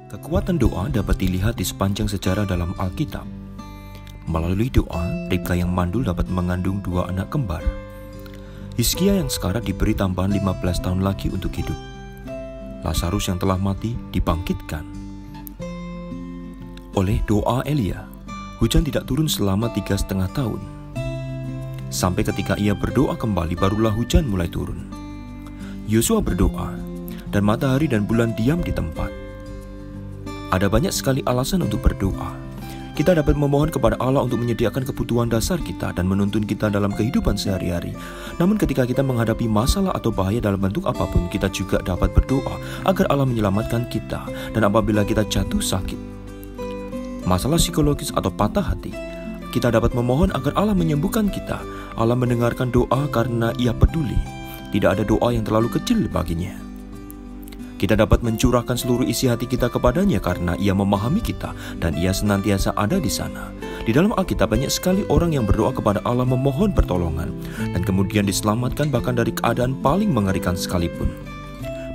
Kekuatan doa dapat dilihat di sepanjang sejarah dalam Alkitab. Melalui doa, Ribka yang mandul dapat mengandung 2 anak kembar. Hizkia yang sekarat diberi tambahan 15 tahun lagi untuk hidup. Lazarus yang telah mati dibangkitkan. Oleh doa Elia, hujan tidak turun selama 3,5 tahun. Sampai ketika ia berdoa kembali, barulah hujan mulai turun. Yosua berdoa, dan matahari dan bulan diam di tempat. Ada banyak sekali alasan untuk berdoa. Kita dapat memohon kepada Allah untuk menyediakan kebutuhan dasar kita dan menuntun kita dalam kehidupan sehari-hari. Namun ketika kita menghadapi masalah atau bahaya dalam bentuk apapun, kita juga dapat berdoa agar Allah menyelamatkan kita. Dan apabila kita jatuh sakit, masalah psikologis atau patah hati, kita dapat memohon agar Allah menyembuhkan kita. Allah mendengarkan doa karena Ia peduli. Tidak ada doa yang terlalu kecil baginya. Kita dapat mencurahkan seluruh isi hati kita kepadanya karena Ia memahami kita dan Ia senantiasa ada di sana. Di dalam Alkitab banyak sekali orang yang berdoa kepada Allah memohon pertolongan dan kemudian diselamatkan bahkan dari keadaan paling mengerikan sekalipun.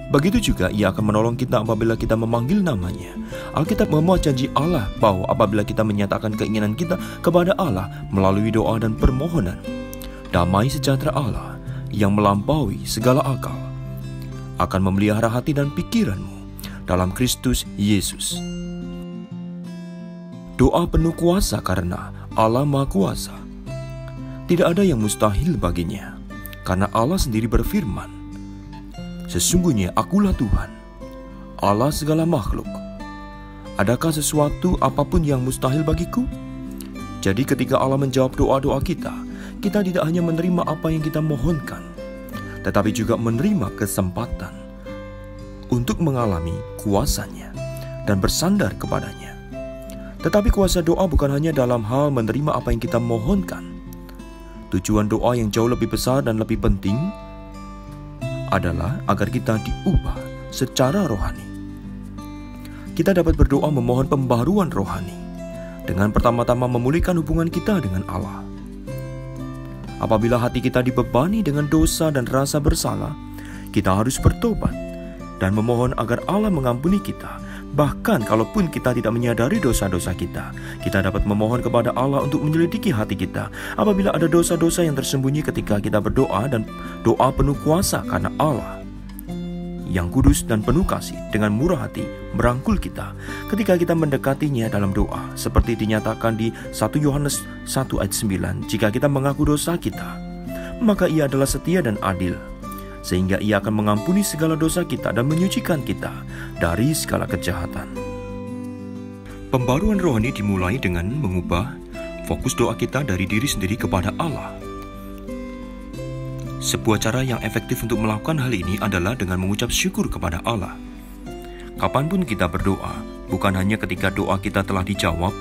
Begitu juga Ia akan menolong kita apabila kita memanggil namanya. Alkitab memuat janji Allah bahwa apabila kita menyatakan keinginan kita kepada Allah melalui doa dan permohonan, damai sejahtera Allah yang melampaui segala akal akan memelihara hati dan pikiranmu dalam Kristus Yesus. Doa penuh kuasa karena Allah Maha Kuasa. Tidak ada yang mustahil baginya, karena Allah sendiri berfirman, "Sesungguhnya akulah Tuhan, Allah segala makhluk. Adakah sesuatu apapun yang mustahil bagiku?" Jadi ketika Allah menjawab doa-doa kita, kita tidak hanya menerima apa yang kita mohonkan, tetapi juga menerima kesempatan untuk mengalami kuasanya dan bersandar kepadanya. Tetapi kuasa doa bukan hanya dalam hal menerima apa yang kita mohonkan. Tujuan doa yang jauh lebih besar dan lebih penting adalah agar kita diubah secara rohani. Kita dapat berdoa memohon pembaharuan rohani dengan pertama-tama memulihkan hubungan kita dengan Allah. Apabila hati kita dibebani dengan dosa dan rasa bersalah, kita harus bertobat dan memohon agar Allah mengampuni kita. Bahkan kalaupun kita tidak menyadari dosa-dosa kita, kita dapat memohon kepada Allah untuk menyelidiki hati kita. Apabila ada dosa-dosa yang tersembunyi ketika kita berdoa, dan doa penuh kuasa karena Allah yang kudus dan penuh kasih dengan murah hati merangkul kita ketika kita mendekatinya dalam doa, seperti dinyatakan di 1 Yohanes 1 ayat 9, jika kita mengaku dosa kita, maka Ia adalah setia dan adil, sehingga Ia akan mengampuni segala dosa kita dan menyucikan kita dari segala kejahatan. Pembaruan rohani dimulai dengan mengubah fokus doa kita dari diri sendiri kepada Allah. Sebuah cara yang efektif untuk melakukan hal ini adalah dengan mengucap syukur kepada Allah. Kapanpun kita berdoa, bukan hanya ketika doa kita telah dijawab.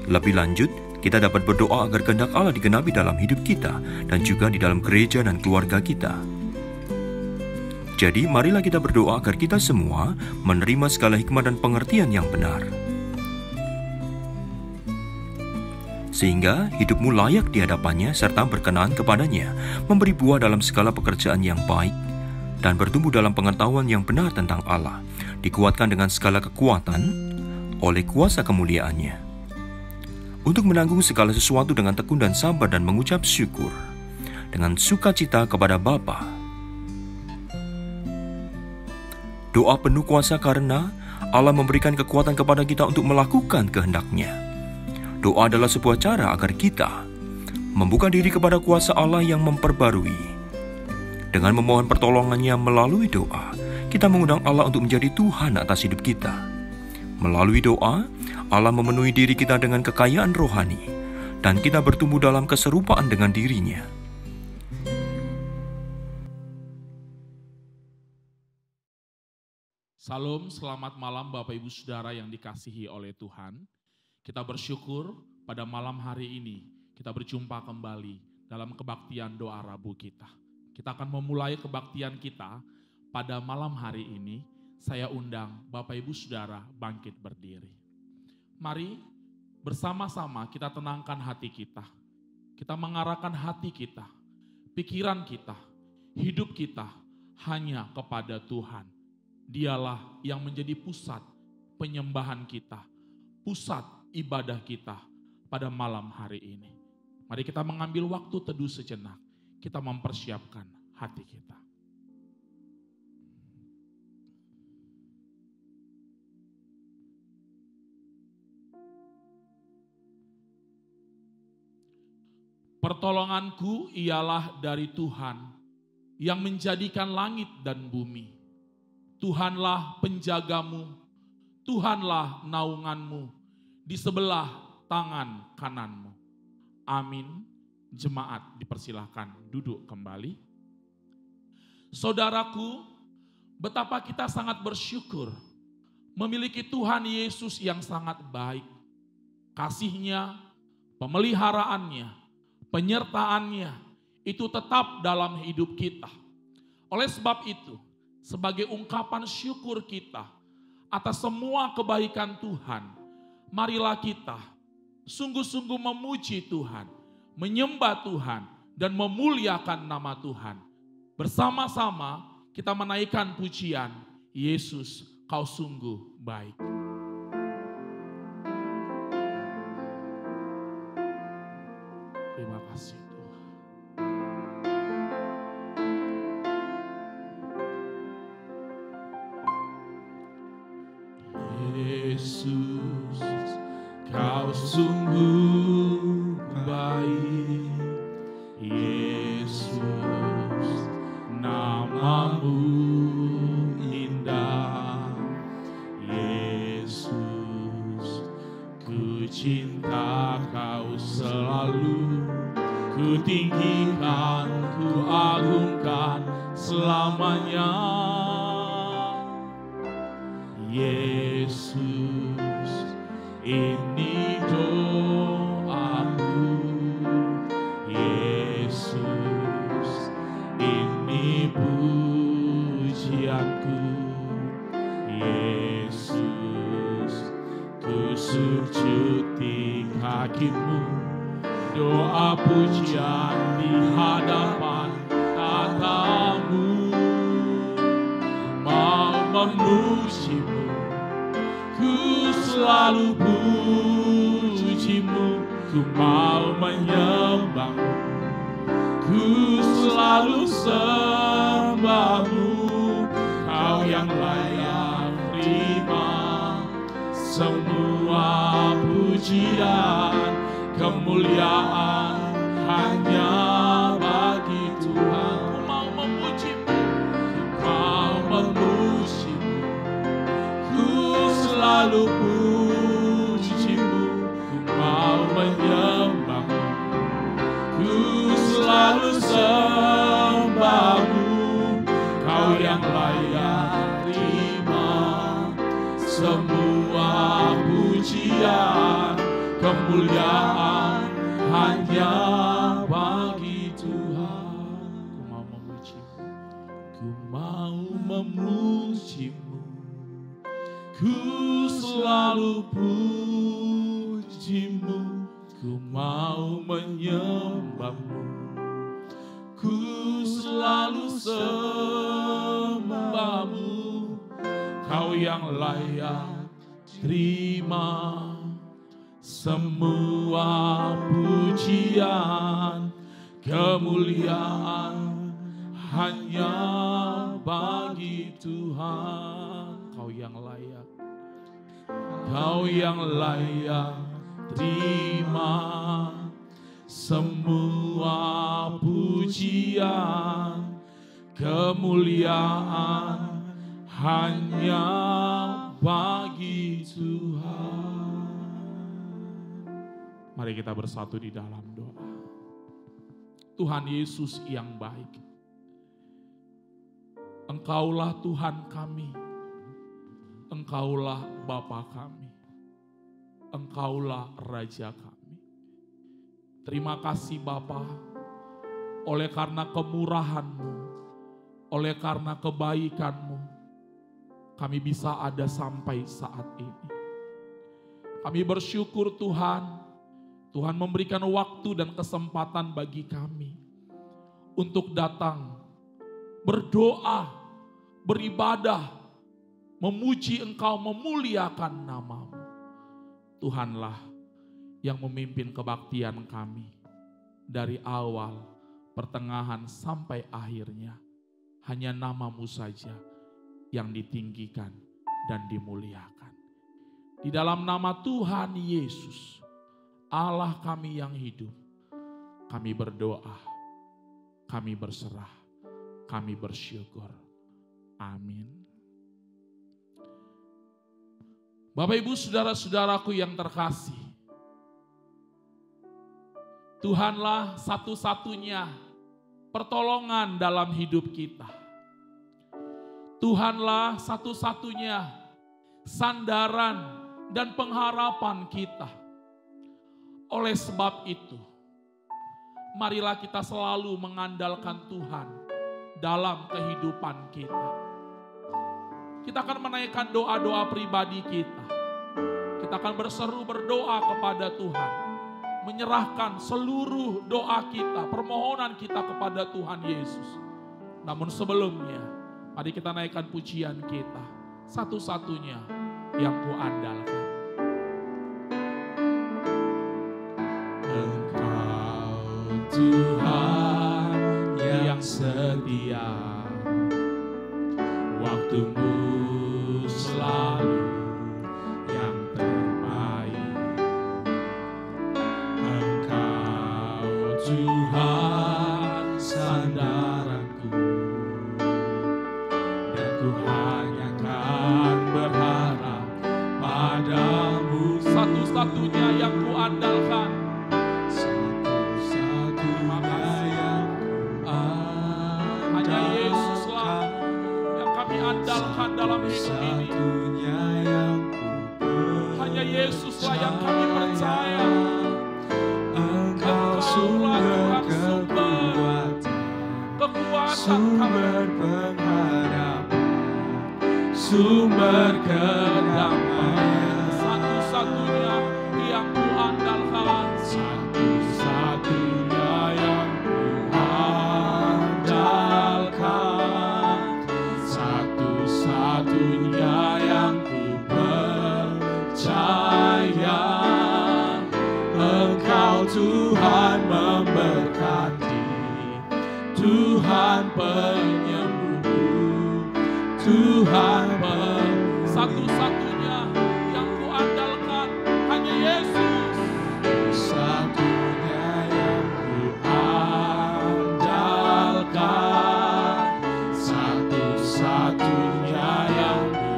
Lebih lanjut, kita dapat berdoa agar kehendak Allah digenapi dalam hidup kita dan juga di dalam gereja dan keluarga kita. Jadi, marilah kita berdoa agar kita semua menerima segala hikmat dan pengertian yang benar, sehingga hidupmu layak di hadapannya serta berkenan kepadanya, memberi buah dalam segala pekerjaan yang baik, dan bertumbuh dalam pengetahuan yang benar tentang Allah, dikuatkan dengan segala kekuatan oleh kuasa kemuliaannya, untuk menanggung segala sesuatu dengan tekun dan sabar dan mengucap syukur dengan sukacita kepada Bapa. Doa penuh kuasa karena Allah memberikan kekuatan kepada kita untuk melakukan kehendak-Nya. Doa adalah sebuah cara agar kita membuka diri kepada kuasa Allah yang memperbarui. Dengan memohon pertolongannya melalui doa, kita mengundang Allah untuk menjadi Tuhan atas hidup kita. Melalui doa, Allah memenuhi diri kita dengan kekayaan rohani, dan kita bertumbuh dalam keserupaan dengan diri-Nya. Salam, selamat malam Bapak Ibu Saudara yang dikasihi oleh Tuhan. Kita bersyukur pada malam hari ini kita berjumpa kembali dalam kebaktian doa Rabu kita. Kita akan memulai kebaktian kita pada malam hari ini. Saya undang Bapak Ibu Saudara bangkit berdiri. Mari bersama-sama kita tenangkan hati kita. Kita mengarahkan hati kita, pikiran kita, hidup kita hanya kepada Tuhan. Dialah yang menjadi pusat penyembahan kita, pusat ibadah kita pada malam hari ini. Mari kita mengambil waktu teduh sejenak, kita mempersiapkan hati kita. Pertolonganku ialah dari Tuhan yang menjadikan langit dan bumi. Tuhanlah penjagamu, Tuhanlah naunganmu di sebelah tangan kananmu. Amin. Jemaat dipersilahkan duduk kembali. Saudaraku, betapa kita sangat bersyukur memiliki Tuhan Yesus yang sangat baik. Kasih-Nya, pemeliharaannya, penyertaannya itu tetap dalam hidup kita. Oleh sebab itu, sebagai ungkapan syukur kita atas semua kebaikan Tuhan, marilah kita sungguh-sungguh memuji Tuhan, menyembah Tuhan, dan memuliakan nama Tuhan. Bersama-sama kita menaikkan pujian, Yesus, Kau sungguh baik. Terima kasih Tuhan. Yesus, Kau sungguh baik. Yesus, nama-Mu indah. Yesus, ku cinta Kau selalu. Ku tinggikan, ku agungkan selamanya. Yesus, ini doaku. Yesus, ini pujianku. Yesus, ku sujud di kaki-Mu. Doa pujian di hadapan tata-Mu. Mau memuji-Mu, ku selalu puji-Mu. Ku mau menyembah-Mu, ku selalu sembah-Mu. Kau yang layak terima semua pujian, kemuliaan hanya bagi Tuhan. Ku mau memuji-Mu, ku mau memuji-Mu, ku selalu puji-Mu. Ku mau menyembah-Mu, ku selalu sembah-Mu. Kau yang layak terima semua pujian, kemuliaan hanya bagi Tuhan. Ku mau memuji-Mu, ku mau memuji-Mu, ku selalu puji-Mu. Ku mau menyembah-Mu, ku selalu sembah-Mu. Kau yang layak terima semua pujian, kemuliaan hanya bagi Tuhan. Kau yang layak, Kau yang layak terima semua pujian, kemuliaan hanya bagi Tuhan. Mari kita bersatu di dalam doa. Tuhan Yesus yang baik, Engkaulah Tuhan kami, Engkaulah Bapa kami, Engkaulah Raja kami. Terima kasih Bapa, oleh karena kemurahan-Mu, oleh karena kebaikan-Mu, kami bisa ada sampai saat ini. Kami bersyukur Tuhan, Tuhan memberikan waktu dan kesempatan bagi kami untuk datang, berdoa, beribadah, memuji Engkau, memuliakan nama-Mu. Tuhanlah yang memimpin kebaktian kami dari awal, pertengahan sampai akhirnya. Hanya nama-Mu saja yang ditinggikan dan dimuliakan. Di dalam nama Tuhan Yesus, Allah kami yang hidup, kami berdoa, kami berserah, kami bersyukur. Amin. Bapak Ibu saudara-saudaraku yang terkasih, Tuhanlah satu-satunya pertolongan dalam hidup kita. Tuhanlah satu-satunya sandaran dan pengharapan kita. Oleh sebab itu, marilah kita selalu mengandalkan Tuhan dalam kehidupan kita. Kita akan menaikkan doa-doa pribadi kita. Kita akan berseru berdoa kepada Tuhan. Menyerahkan seluruh doa kita, permohonan kita kepada Tuhan Yesus. Namun sebelumnya, mari kita naikkan pujian kita. Satu-satunya yang kuandalkan. Engkau Tuhan yang setia, waktu-Mu selalu yang terbaik. Engkau Tuhan sandaranku, dan ku hanya akan berharap padamu. Satu-satunya yang ku andalkan. Satu-satunya yang ku andalkan. Hanya Yesuslah yang kami andalkan dalam hidup ini. Hanya Yesuslah yang kami percaya. Engkau Tuhan sumber kekuatan, sumber pengharapan, sumber kedamaian. Satu-satunya yang ku andalkan. Satu-satunya yang ku andalkan. Satu-satunya yang ku percaya. Engkau Tuhan memberkati, Tuhan penyembuhku, Tuhan satu-satunya yang ku andalkan. Hanya Yesus. Satunya yang ku andalkan. Satu-satunya yang ku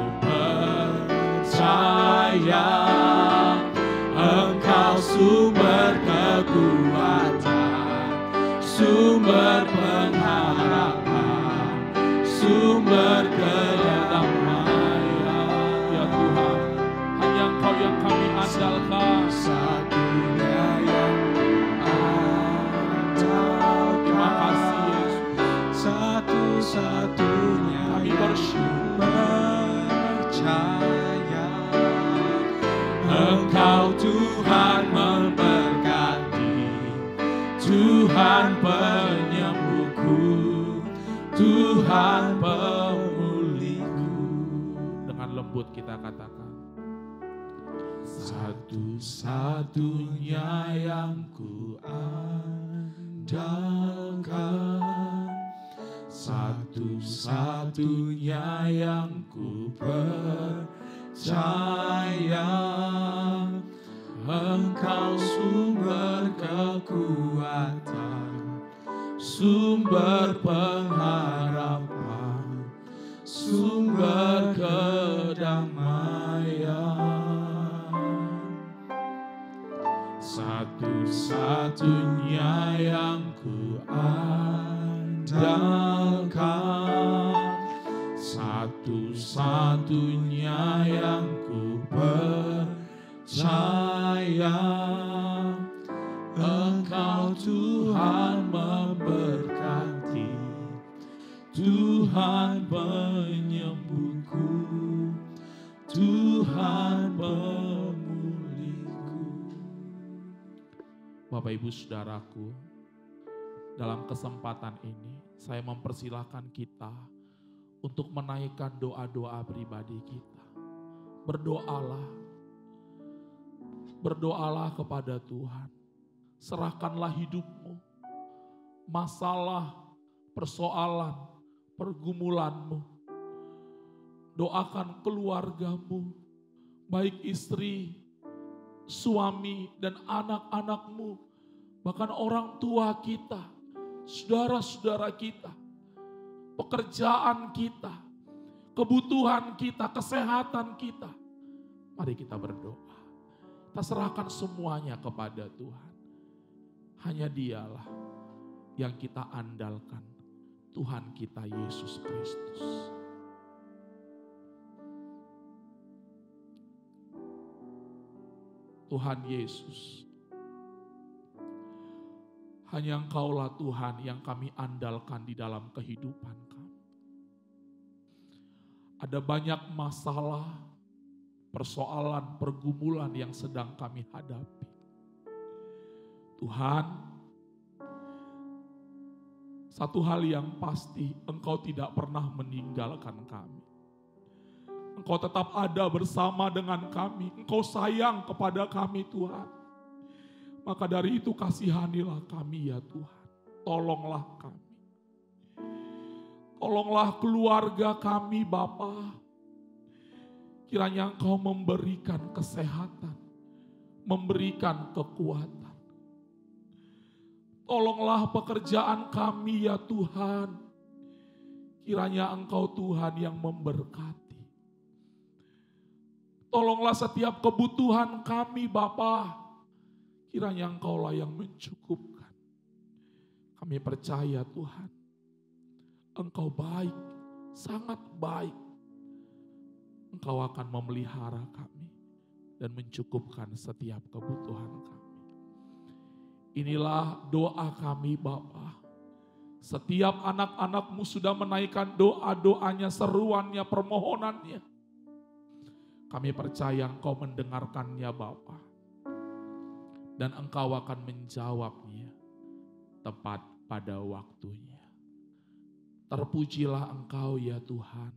percaya. Engkau sumber kekuatan, sumber pengharapan, sumber kedamaian. Ya Tuhan, hanya Engkau yang kami andalkan. Satunya yang andalkan. Terima kasih Yesus. Satu-satunya kami bersyukur percaya. Engkau Tuhan memberkati, Tuhan penyembuhku, Tuhan pemulihku. Dengan lembut kita katakan, satu-satunya yang ku andalkan, satu-satunya yang ku percaya. Engkau sumber kekuatan, sumber pengharapan, sumber kedamaian. Satu-satunya yang ku andalkan, satu-satunya yang ku percaya. Engkau Tuhan memberkati, Tuhan penyembuhku, Tuhan pemulihku. Bapak Ibu Saudaraku, dalam kesempatan ini saya mempersilahkan kita untuk menaikkan doa-doa pribadi kita. Berdoalah. Berdoalah kepada Tuhan. Serahkanlah hidupmu. Masalah, persoalan, pergumulanmu. Doakan keluargamu, baik istri, suami, dan anak-anakmu. Bahkan orang tua kita, saudara-saudara kita, pekerjaan kita, kebutuhan kita, kesehatan kita. Mari kita berdoa. Kita serahkan semuanya kepada Tuhan. Hanya Dialah yang kita andalkan, Tuhan kita Yesus Kristus. Tuhan Yesus, hanya Engkaulah Tuhan yang kami andalkan di dalam kehidupan kami. Ada banyak masalah, persoalan, pergumulan yang sedang kami hadapi. Tuhan, satu hal yang pasti, Engkau tidak pernah meninggalkan kami. Engkau tetap ada bersama dengan kami. Engkau sayang kepada kami, Tuhan. Maka dari itu kasihanilah kami ya Tuhan. Tolonglah kami. Tolonglah keluarga kami Bapa. Kiranya Engkau memberikan kesehatan. Memberikan kekuatan. Tolonglah pekerjaan kami ya Tuhan. Kiranya Engkau Tuhan yang memberkati. Tolonglah setiap kebutuhan kami Bapa. Kiranya Engkaulah yang mencukupkan. Kami percaya Tuhan. Engkau baik, sangat baik. Engkau akan memelihara kami. Dan mencukupkan setiap kebutuhan kami. Inilah doa kami Bapa. Setiap anak-anak-Mu sudah menaikkan doa-doanya, seruannya, permohonannya. Kami percaya Engkau mendengarkannya Bapa. Dan Engkau akan menjawabnya tepat pada waktunya. Terpujilah Engkau ya Tuhan.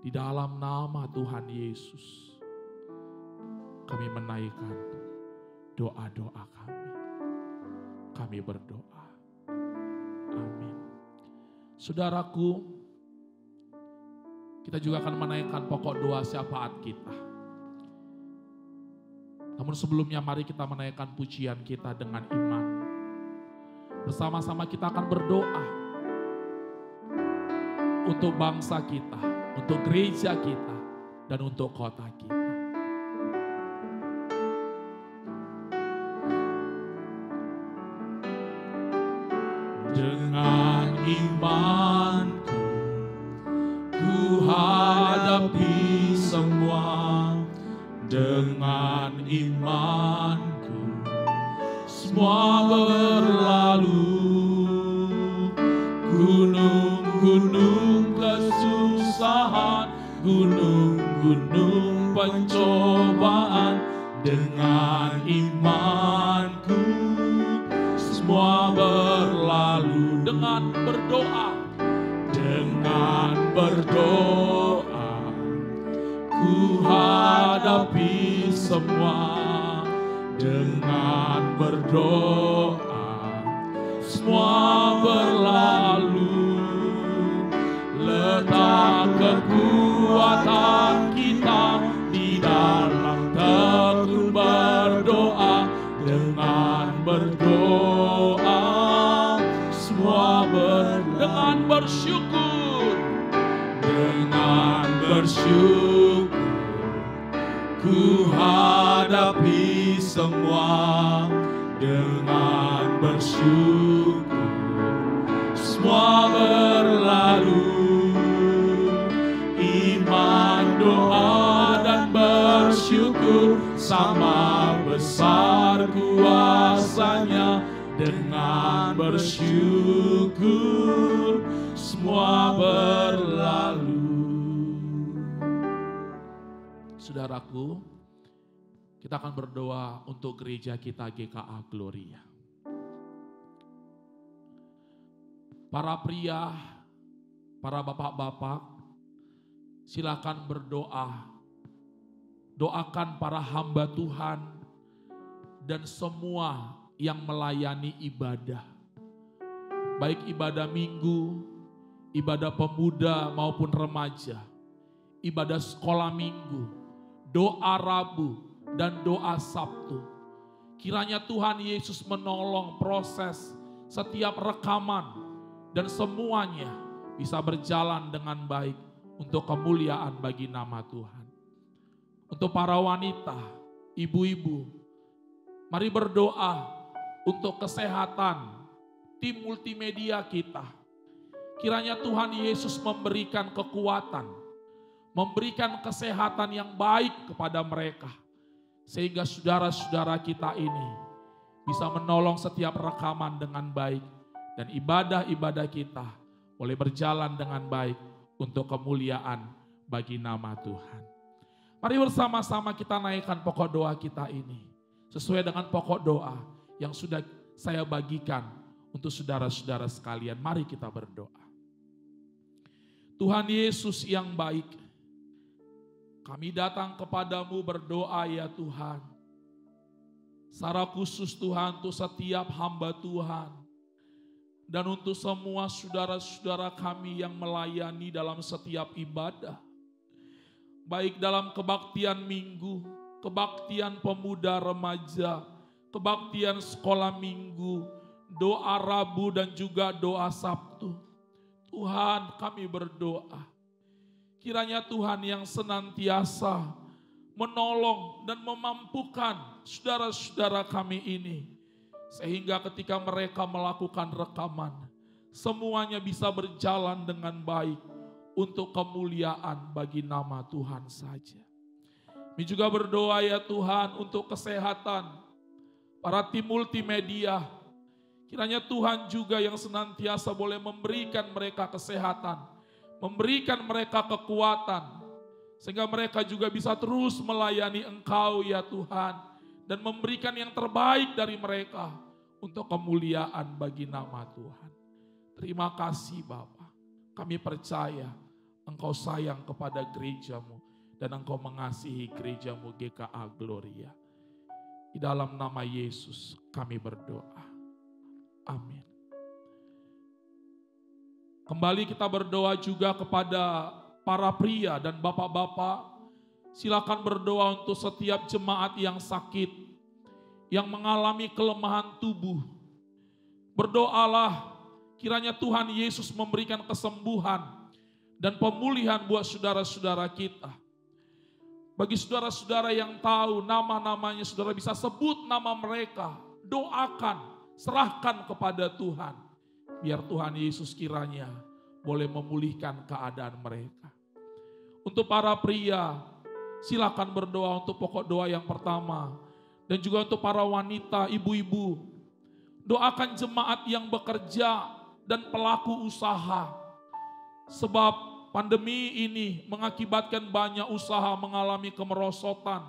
Di dalam nama Tuhan Yesus. Kami menaikkan doa-doa kami. Kami berdoa. Amin. Saudaraku, kita juga akan menaikkan pokok doa syafaat kita. Namun sebelumnya mari kita menaikkan pujian kita dengan iman. Bersama-sama kita akan berdoa. Untuk bangsa kita, untuk gereja kita, dan untuk kota kita. Dengan imanku ku hadapi semua, dengan imanku semua berlalu. Gunung-gunung kesusahan, gunung-gunung pencobaan, dengan imanku semua berlalu. Dengan berdoa, ku hadapi semua. Dengan berdoa, semua berlalu. Letak kekuatan kita di dalam tekun berdoa. Dengan berdoa, semua dengan bersyukur. Dengan bersyukur, ku hadapi semua. Dengan bersyukur, semua berlalu. Iman, doa, dan bersyukur sama besar kuasanya. Dengan bersyukur, semua berlalu. Saudaraku, kita akan berdoa untuk gereja kita GKA Gloria. Para pria, Para bapak-bapak, silakan berdoa. Doakan para hamba Tuhan dan semua yang melayani ibadah. Baik ibadah minggu, ibadah pemuda maupun remaja, ibadah sekolah minggu, doa Rabu, dan doa Sabtu. Kiranya Tuhan Yesus menolong proses setiap rekaman dan semuanya bisa berjalan dengan baik untuk kemuliaan bagi nama Tuhan. Untuk para wanita, ibu-ibu, mari berdoa untuk kesehatan tim multimedia kita. Kiranya Tuhan Yesus memberikan kekuatan, memberikan kesehatan yang baik kepada mereka. Sehingga saudara-saudara kita ini bisa menolong setiap rekaman dengan baik. Dan ibadah-ibadah kita boleh berjalan dengan baik untuk kemuliaan bagi nama Tuhan. Mari bersama-sama kita naikkan pokok doa kita ini. Sesuai dengan pokok doa yang sudah saya bagikan untuk saudara-saudara sekalian. Mari kita berdoa. Tuhan Yesus yang baik, kami datang kepadamu berdoa ya Tuhan. Secara khusus Tuhan untuk setiap hamba Tuhan. Dan untuk semua saudara-saudara kami yang melayani dalam setiap ibadah. Baik dalam kebaktian minggu, kebaktian pemuda remaja, kebaktian sekolah minggu, doa Rabu dan juga doa Sabtu. Tuhan kami berdoa. Kiranya Tuhan yang senantiasa menolong dan memampukan saudara-saudara kami ini. Sehingga ketika mereka melakukan rekaman, semuanya bisa berjalan dengan baik untuk kemuliaan bagi nama Tuhan saja. Kami juga berdoa ya Tuhan untuk kesehatan para tim multimedia. Kiranya Tuhan juga yang senantiasa boleh memberikan mereka kesehatan, memberikan mereka kekuatan, sehingga mereka juga bisa terus melayani Engkau ya Tuhan, dan memberikan yang terbaik dari mereka untuk kemuliaan bagi nama Tuhan. Terima kasih Bapa. Kami percaya Engkau sayang kepada gerejamu dan Engkau mengasihi gerejamu GKA Gloria. Di dalam nama Yesus kami berdoa. Amin. Kembali kita berdoa juga kepada para pria dan bapak-bapak. Silakan berdoa untuk setiap jemaat yang sakit, yang mengalami kelemahan tubuh. Berdoalah kiranya Tuhan Yesus memberikan kesembuhan dan pemulihan buat saudara-saudara kita. Bagi saudara-saudara yang tahu nama-namanya, saudara bisa sebut nama mereka. Doakan, serahkan kepada Tuhan. Biar Tuhan Yesus kiranya boleh memulihkan keadaan mereka. Untuk para pria, silakan berdoa untuk pokok doa yang pertama. Dan juga untuk para wanita, ibu-ibu. Doakan jemaat yang bekerja dan pelaku usaha. Sebab pandemi ini mengakibatkan banyak usaha mengalami kemerosotan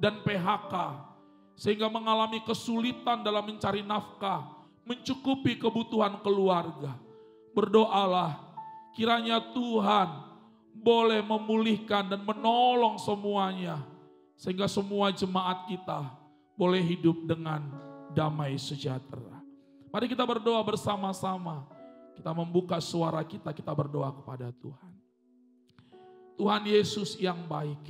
dan PHK. Sehingga mengalami kesulitan dalam mencari nafkah, mencukupi kebutuhan keluarga. Berdoalah kiranya Tuhan boleh memulihkan dan menolong semuanya. Sehingga semua jemaat kita boleh hidup dengan damai sejahtera. Mari kita berdoa bersama-sama. Kita membuka suara kita, kita berdoa kepada Tuhan. Tuhan Yesus yang baik.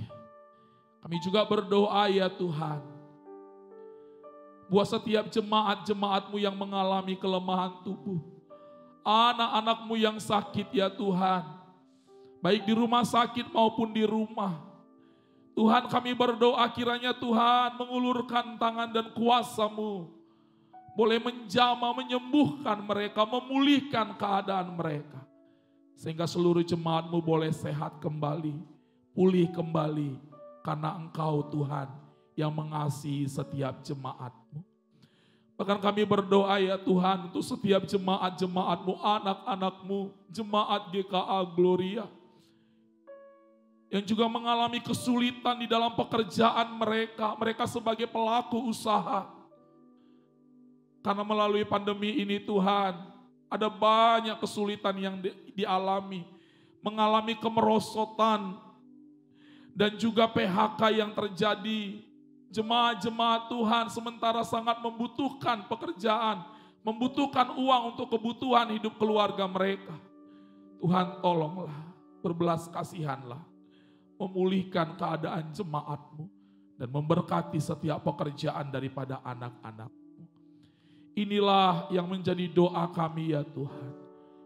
Kami juga berdoa ya Tuhan. Buat setiap jemaat-jemaat-Mu yang mengalami kelemahan tubuh. Anak-anak-Mu yang sakit ya Tuhan. Baik di rumah sakit maupun di rumah. Tuhan kami berdoa kiranya Tuhan mengulurkan tangan dan kuasa-Mu. Boleh menjamah, menyembuhkan mereka, memulihkan keadaan mereka. Sehingga seluruh jemaat-Mu boleh sehat kembali, pulih kembali. Karena Engkau Tuhan yang mengasihi setiap jemaat-Mu. Bahkan kami berdoa ya Tuhan untuk setiap jemaat-jemaat-Mu, anak-anak-Mu, jemaat GKA Gloria. Yang juga mengalami kesulitan di dalam pekerjaan mereka. Mereka sebagai pelaku usaha. Karena melalui pandemi ini Tuhan, ada banyak kesulitan yang dialami. mengalami kemerosotan dan juga PHK yang terjadi. Jemaat-jemaat Tuhan sementara sangat membutuhkan pekerjaan, membutuhkan uang untuk kebutuhan hidup keluarga mereka. Tuhan tolonglah, berbelas kasihanlah, memulihkan keadaan jemaat-Mu dan memberkati setiap pekerjaan daripada anak-anak-Mu. Inilah yang menjadi doa kami ya Tuhan.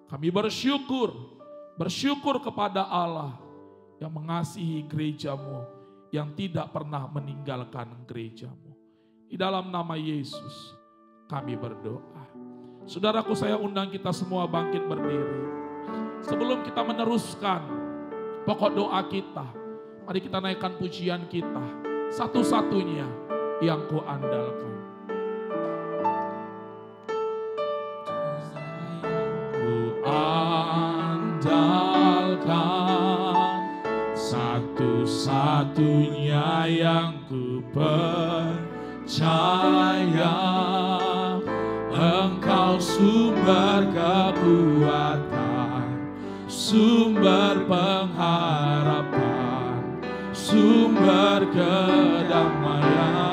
Kami bersyukur kepada Allah yang mengasihi gereja-Mu, yang tidak pernah meninggalkan gereja-Mu. Di dalam nama Yesus kami berdoa. Saudaraku, saya undang kita semua bangkit berdiri. Sebelum kita meneruskan pokok doa kita, mari kita naikkan pujian kita. Satu-satunya yang ku andalkan. Ku andalkan, satu-satunya yang ku percaya. Engkau sumber kekuatan, sumber pengharapan, sumber kedamaian.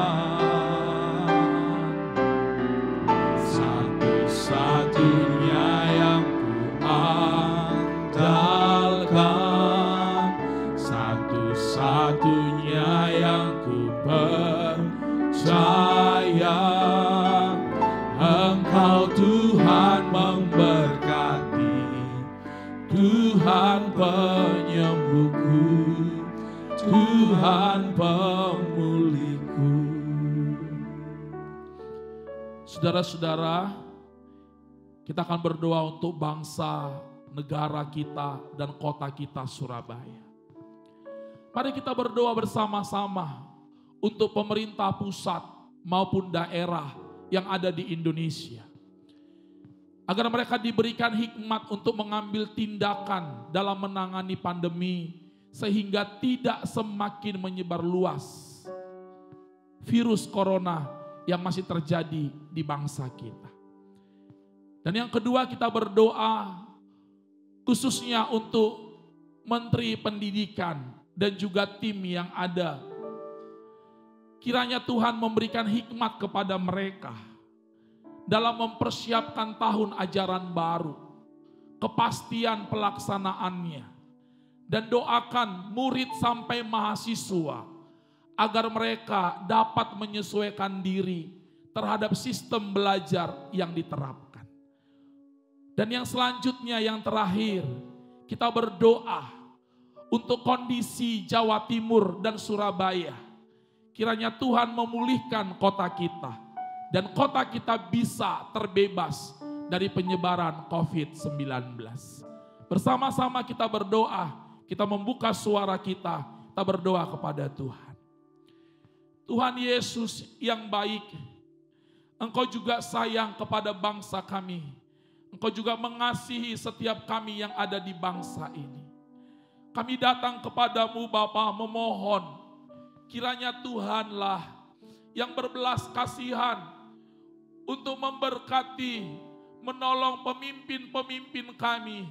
Satu-satunya yang ku andalkan, satu-satunya yang ku percaya. Engkau Tuhan memberkati, Tuhan penyembuhku, Tuhan pemulihku. Saudara-saudara, kita akan berdoa untuk bangsa, negara kita, dan kota kita Surabaya. Mari kita berdoa bersama-sama untuk pemerintah pusat maupun daerah yang ada di Indonesia, agar mereka diberikan hikmat untuk mengambil tindakan dalam menangani pandemi, sehingga tidak semakin menyebar luas virus corona yang masih terjadi di bangsa kita. Dan yang kedua, kita berdoa khususnya untuk Menteri Pendidikan dan juga tim yang ada. Kiranya Tuhan memberikan hikmat kepada mereka dalam mempersiapkan tahun ajaran baru, kepastian pelaksanaannya, dan doakan murid sampai mahasiswa agar mereka dapat menyesuaikan diri terhadap sistem belajar yang diterapkan. Dan yang selanjutnya, yang terakhir, kita berdoa untuk kondisi Jawa Timur dan Surabaya. Kiranya Tuhan memulihkan kota kita dan kota kita bisa terbebas dari penyebaran COVID-19. Bersama-sama kita berdoa, kita membuka suara kita berdoa kepada Tuhan. Tuhan Yesus yang baik, Engkau juga sayang kepada bangsa kami. Engkau juga mengasihi setiap kami yang ada di bangsa ini. Kami datang kepadamu Bapa memohon, kiranya Tuhanlah yang berbelas kasihan untuk memberkati, menolong pemimpin-pemimpin kami,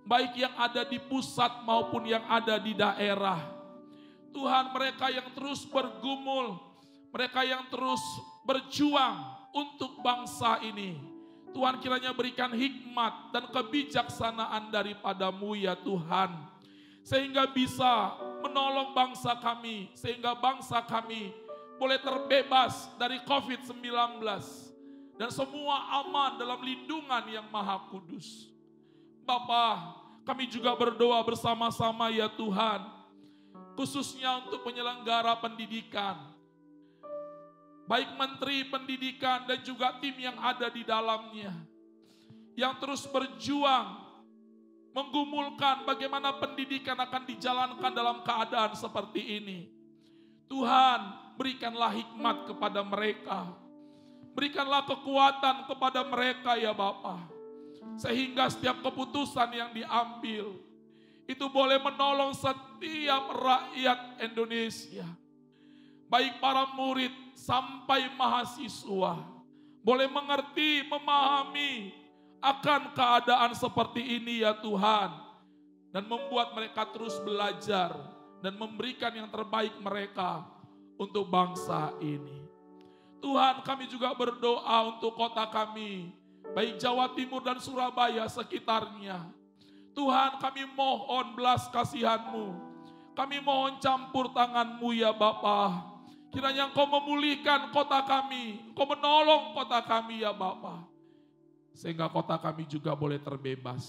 baik yang ada di pusat maupun yang ada di daerah. Tuhan, mereka yang terus bergumul, mereka yang terus berjuang untuk bangsa ini. Tuhan, kiranya berikan hikmat dan kebijaksanaan daripadamu ya Tuhan, sehingga bisa menolong bangsa kami, sehingga bangsa kami boleh terbebas dari COVID-19 dan semua aman dalam lindungan yang Maha Kudus. Bapa, kami juga berdoa bersama-sama ya Tuhan, khususnya untuk penyelenggara pendidikan, baik Menteri Pendidikan dan juga tim yang ada di dalamnya, yang terus berjuang menggumulkan bagaimana pendidikan akan dijalankan dalam keadaan seperti ini. Tuhan, berikanlah hikmat kepada mereka. Berikanlah kekuatan kepada mereka ya Bapa. Sehingga setiap keputusan yang diambil itu boleh menolong setiap rakyat Indonesia. Baik para murid sampai mahasiswa boleh mengerti, memahami akan keadaan seperti ini ya Tuhan. dan membuat mereka terus belajar dan memberikan yang terbaik mereka untuk bangsa ini. Tuhan, kami juga berdoa untuk kota kami, baik Jawa Timur dan Surabaya sekitarnya. Tuhan, kami mohon belas kasihan-Mu. Kami mohon campur tangan-Mu ya Bapa. Kiranya Engkau memulihkan kota kami, Engkau menolong kota kami ya Bapa. Sehingga kota kami juga boleh terbebas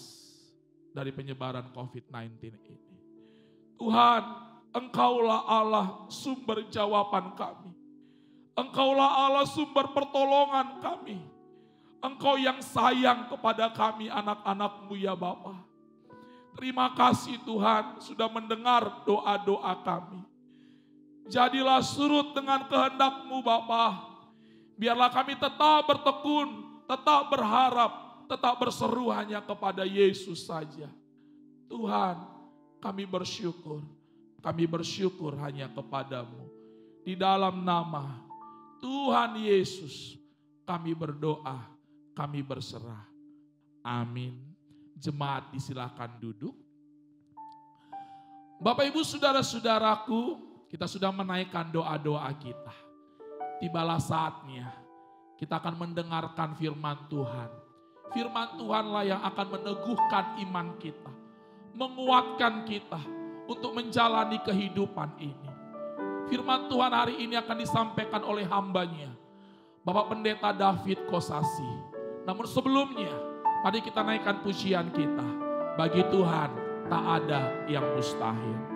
dari penyebaran COVID-19 ini. Tuhan, Engkaulah Allah sumber jawaban kami. Engkaulah Allah sumber pertolongan kami. Engkau yang sayang kepada kami anak-anak-Mu ya Bapa. Terima kasih Tuhan sudah mendengar doa-doa kami. Jadilah surut dengan kehendak-Mu Bapa. Biarlah kami tetap bertekun, tetap berharap, tetap berseru hanya kepada Yesus saja. Tuhan, kami bersyukur hanya kepada-Mu. Di dalam nama Tuhan Yesus kami berdoa, kami berserah. Amin. Jemaat disilakan duduk. Bapak Ibu saudara-saudaraku, kita sudah menaikkan doa-doa kita. Tibalah saatnya kita akan mendengarkan firman Tuhan. Firman Tuhanlah yang akan meneguhkan iman kita, menguatkan kita untuk menjalani kehidupan ini. Firman Tuhan hari ini akan disampaikan oleh hambanya, Bapak Pendeta David Kosasi. Namun sebelumnya, mari kita naikkan pujian kita. Bagi Tuhan tak ada yang mustahil.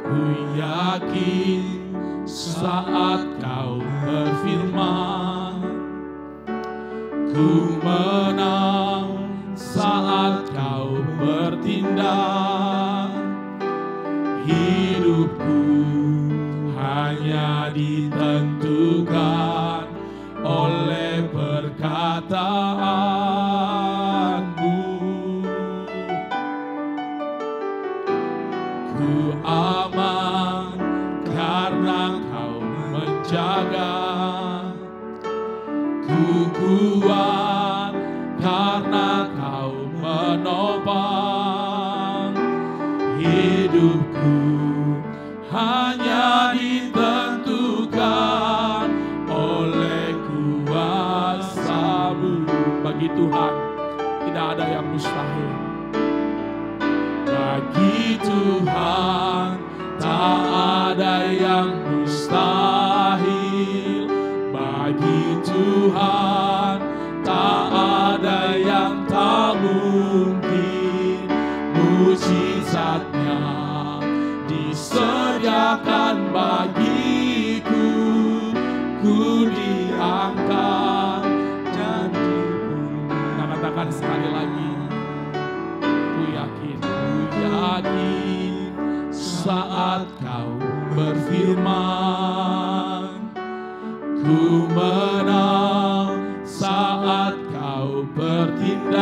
Ku yakin saat Kau berfirman, ku menang saat Kau bertindak. Hidupku hanya ditentukan oleh perkataan-Mu. Ku aman karena Kau menjaga. Ku kuat karena Kau menopang. Hidupku hanya ditentukan oleh kuasa-Mu. Bagi Tuhan tidak ada yang mustahil. Bagi Tuhan tak ada yang mustahil. Bagi Tuhan tak ada yang tak mungkin. Mujizatnya disediakan bagiku. Ku diangkat dan dibumi. Kita katakan sekali lagi. Ku yakin saat Kau berfirman, ku menang saat Kau bertindak.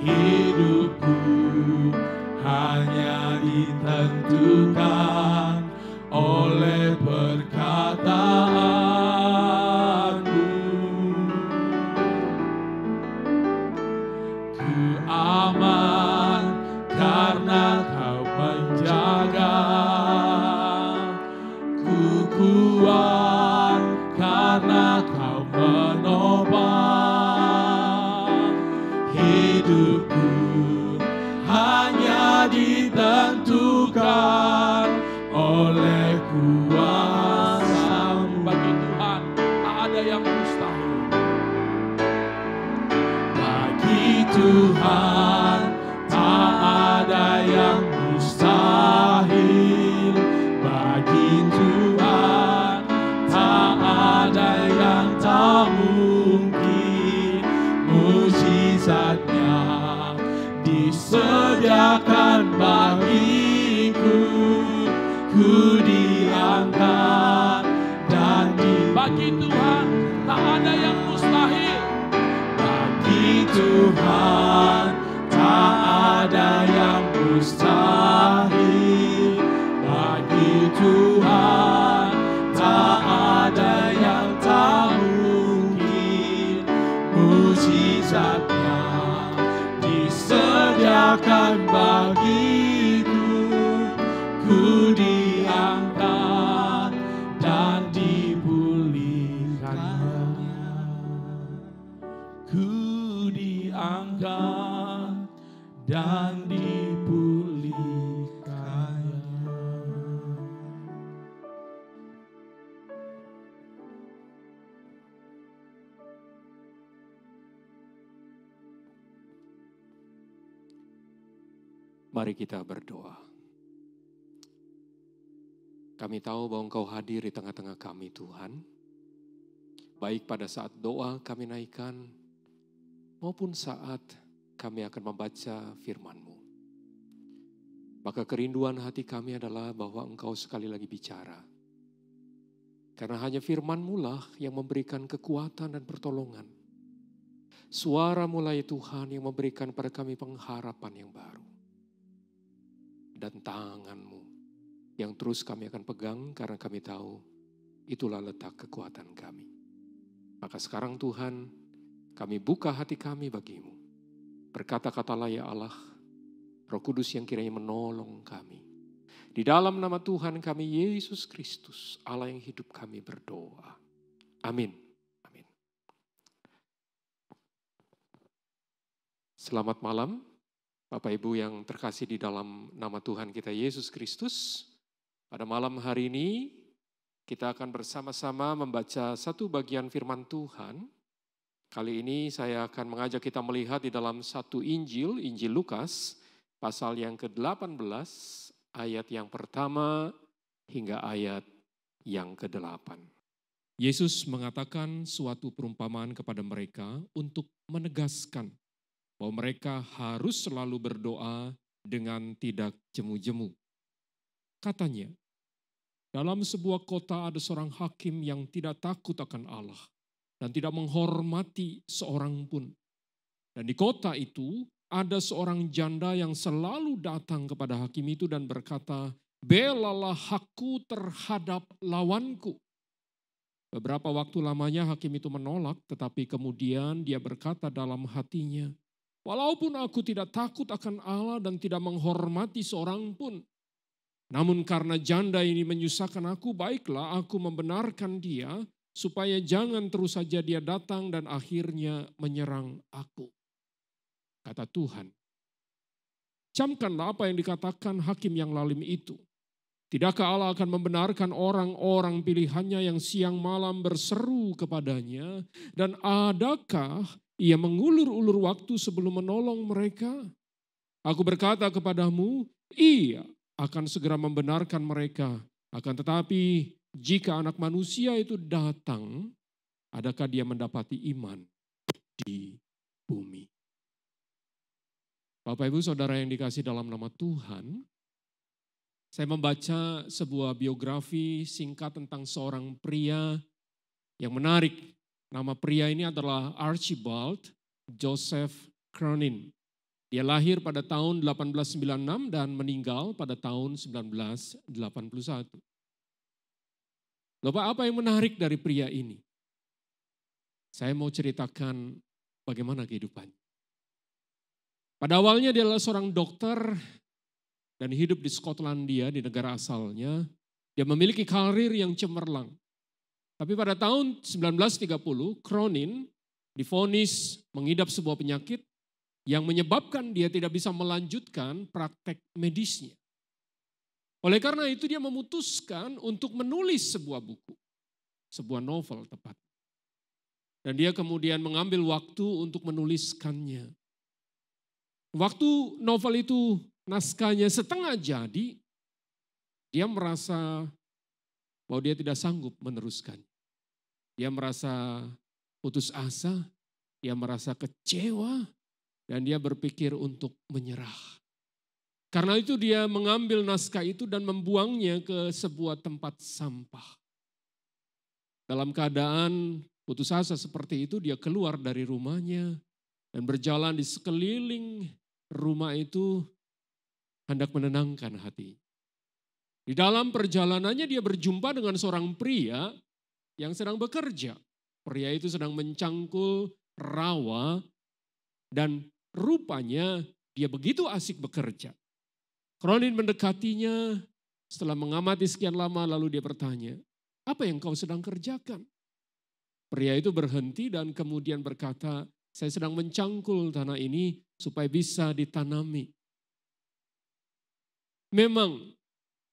Hidupku hanya ditentukan oleh perkataan-Mu. Ku aman karena Kau menjaga. Ku kuat karena Kau menopang. Hidupku hanya ditentukan oleh kuasa-Mu. Bagi Tuhan tak ada yang mustahil. Bagi Tuhan tak ada yang mustahil. Bagi Tuhan tak ada yang tak mungkin. Mujizatnya disediakan bagiku. Ku diangkat dan bagi Tuhan tak ada yang mustahil. Bagi Tuhan tak ada yang mustahil. Bagi Tuhan tak ada yang tak mungkin. nyatakan bagiku, ku diangkat dan dipulihkannya. Ku diangkat dan dipulihkannya. Mari kita berdoa. Kami tahu bahwa Engkau hadir di tengah-tengah kami, Tuhan. Baik pada saat doa kami naikkan, maupun saat kami akan membaca firman-Mu. Maka kerinduan hati kami adalah bahwa Engkau sekali lagi bicara. Karena hanya firman-Mu lah yang memberikan kekuatan dan pertolongan. Suara-Mu lah ya Tuhan yang memberikan pada kami pengharapan yang baru. Dan tangan-Mu yang terus kami akan pegang karena kami tahu itulah letak kekuatan kami. Maka sekarang Tuhan, kami buka hati kami bagi-Mu. Berkata-katalah ya Allah, Roh Kudus yang kiranya menolong kami. Di dalam nama Tuhan kami Yesus Kristus, Allah yang hidup kami berdoa. Amin. Amin. Selamat malam. Bapak Ibu yang terkasih di dalam nama Tuhan kita Yesus Kristus. Pada malam hari ini kita akan bersama-sama membaca satu bagian firman Tuhan. Kali ini saya akan mengajak kita melihat di dalam satu Injil, Injil Lukas, pasal yang ke-18, ayat yang pertama hingga ayat yang ke-8. Yesus mengatakan suatu perumpamaan kepada mereka untuk menegaskan bahwa mereka harus selalu berdoa dengan tidak jemu-jemu. Katanya, dalam sebuah kota ada seorang hakim yang tidak takut akan Allah dan tidak menghormati seorang pun. Dan di kota itu ada seorang janda yang selalu datang kepada hakim itu dan berkata, "Belalah hakku terhadap lawanku." Beberapa waktu lamanya hakim itu menolak, tetapi kemudian dia berkata dalam hatinya, "Walaupun aku tidak takut akan Allah dan tidak menghormati seorang pun, namun karena janda ini menyusahkan aku, baiklah aku membenarkan dia, supaya jangan terus saja dia datang dan akhirnya menyerang aku." Kata Tuhan, camkanlah apa yang dikatakan hakim yang lalim itu. Tidakkah Allah akan membenarkan orang-orang pilihannya yang siang malam berseru kepadanya, dan adakah Ia mengulur-ulur waktu sebelum menolong mereka? Aku berkata kepadamu, Ia akan segera membenarkan mereka. Akan tetapi jika Anak Manusia itu datang, adakah dia mendapati iman di bumi? Bapak Ibu Saudara yang dikasih dalam nama Tuhan, saya membaca sebuah biografi singkat tentang seorang pria yang menarik. Nama pria ini adalah Archibald Joseph Cronin. Dia lahir pada tahun 1896 dan meninggal pada tahun 1981. Bapak, apa yang menarik dari pria ini? Saya mau ceritakan bagaimana kehidupannya. Pada awalnya dia adalah seorang dokter dan hidup di Skotlandia, di negara asalnya. Dia memiliki karir yang cemerlang. Tapi pada tahun 1930, Cronin divonis mengidap sebuah penyakit yang menyebabkan dia tidak bisa melanjutkan praktek medisnya. Oleh karena itu dia memutuskan untuk menulis sebuah buku, sebuah novel tepat. Dan dia kemudian mengambil waktu untuk menuliskannya. Waktu novel itu naskahnya setengah jadi, dia merasa bahwa dia tidak sanggup meneruskan. Dia merasa putus asa, dia merasa kecewa, dan dia berpikir untuk menyerah. Karena itu dia mengambil naskah itu dan membuangnya ke sebuah tempat sampah. Dalam keadaan putus asa seperti itu, dia keluar dari rumahnya dan berjalan di sekeliling rumah itu hendak menenangkan hati. Di dalam perjalanannya dia berjumpa dengan seorang pria yang sedang bekerja. Pria itu sedang mencangkul rawa dan rupanya Dia begitu asik bekerja. Kronin mendekatinya, setelah mengamati sekian lama lalu dia bertanya, apa yang kau sedang kerjakan? Pria itu berhenti dan kemudian berkata, saya sedang mencangkul tanah ini supaya bisa ditanami. Memang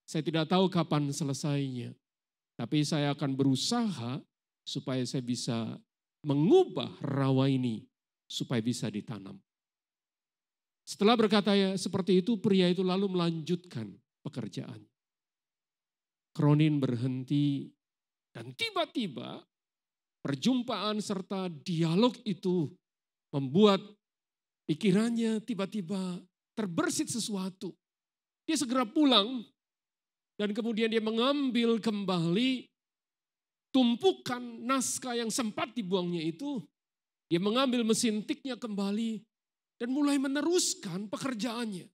saya tidak tahu kapan selesainya, tapi saya akan berusaha supaya saya bisa mengubah rawa ini supaya bisa ditanam. Setelah berkata ya seperti itu, pria itu lalu melanjutkan pekerjaan. Kronin berhenti dan tiba-tiba perjumpaan serta dialog itu membuat pikirannya tiba-tiba terbersit sesuatu. Dia segera pulang dan kemudian dia mengambil kembali tumpukan naskah yang sempat dibuangnya itu. Dia mengambil mesin tiknya kembali dan mulai meneruskan pekerjaannya.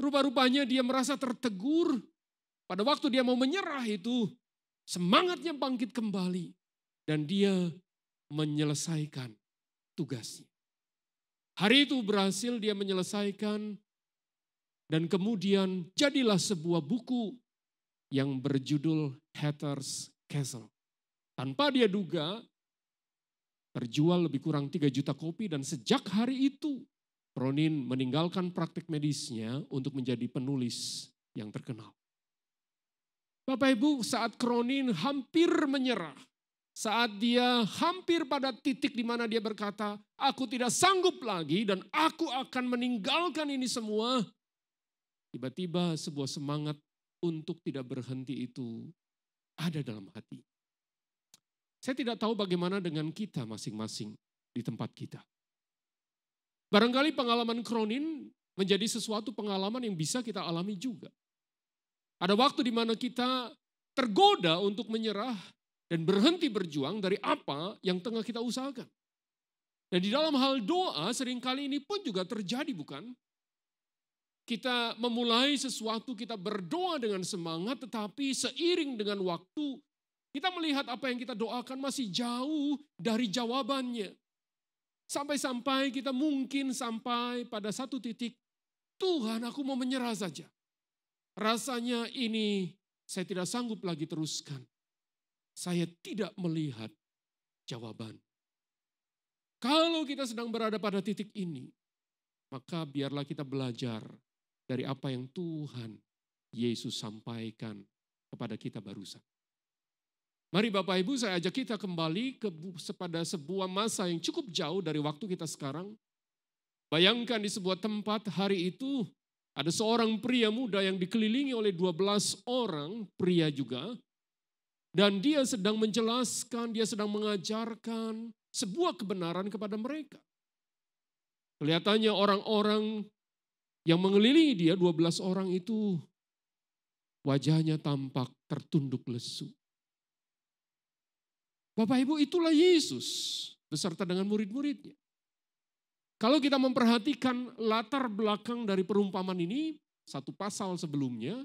Rupa-rupanya dia merasa tertegur. Pada waktu dia mau menyerah itu, semangatnya bangkit kembali. Dan dia menyelesaikan tugasnya. Hari itu berhasil dia menyelesaikan dan kemudian jadilah sebuah buku yang berjudul Hatter's Castle. Tanpa dia duga, terjual lebih kurang 3 juta kopi dan sejak hari itu Kronin meninggalkan praktik medisnya untuk menjadi penulis yang terkenal. Bapak Ibu, saat Kronin hampir menyerah, saat dia hampir pada titik di mana dia berkata, aku tidak sanggup lagi dan aku akan meninggalkan ini semua. Tiba-tiba sebuah semangat untuk tidak berhenti itu ada dalam hati. Saya tidak tahu bagaimana dengan kita masing-masing di tempat kita. Barangkali pengalaman Kronin menjadi sesuatu pengalaman yang bisa kita alami juga. Ada waktu di mana kita tergoda untuk menyerah dan berhenti berjuang dari apa yang tengah kita usahakan. Dan di dalam hal doa seringkali ini pun juga terjadi, bukan? Kita memulai sesuatu, kita berdoa dengan semangat, tetapi seiring dengan waktu, kita melihat apa yang kita doakan masih jauh dari jawabannya. Sampai-sampai kita mungkin sampai pada satu titik, Tuhan aku mau menyerah saja. Rasanya ini saya tidak sanggup lagi teruskan. Saya tidak melihat jawaban. Kalau kita sedang berada pada titik ini, maka biarlah kita belajar dari apa yang Tuhan Yesus sampaikan kepada kita barusan. Mari Bapak Ibu, saya ajak kita kembali kepada sebuah masa yang cukup jauh dari waktu kita sekarang. Bayangkan di sebuah tempat hari itu ada seorang pria muda yang dikelilingi oleh 12 orang pria juga. Dan dia sedang menjelaskan, dia sedang mengajarkan sebuah kebenaran kepada mereka. Kelihatannya orang-orang yang mengelilingi dia, 12 orang itu wajahnya tampak tertunduk lesu. Bapak Ibu, itulah Yesus beserta dengan murid-muridnya. Kalau kita memperhatikan latar belakang dari perumpamaan ini, satu pasal sebelumnya,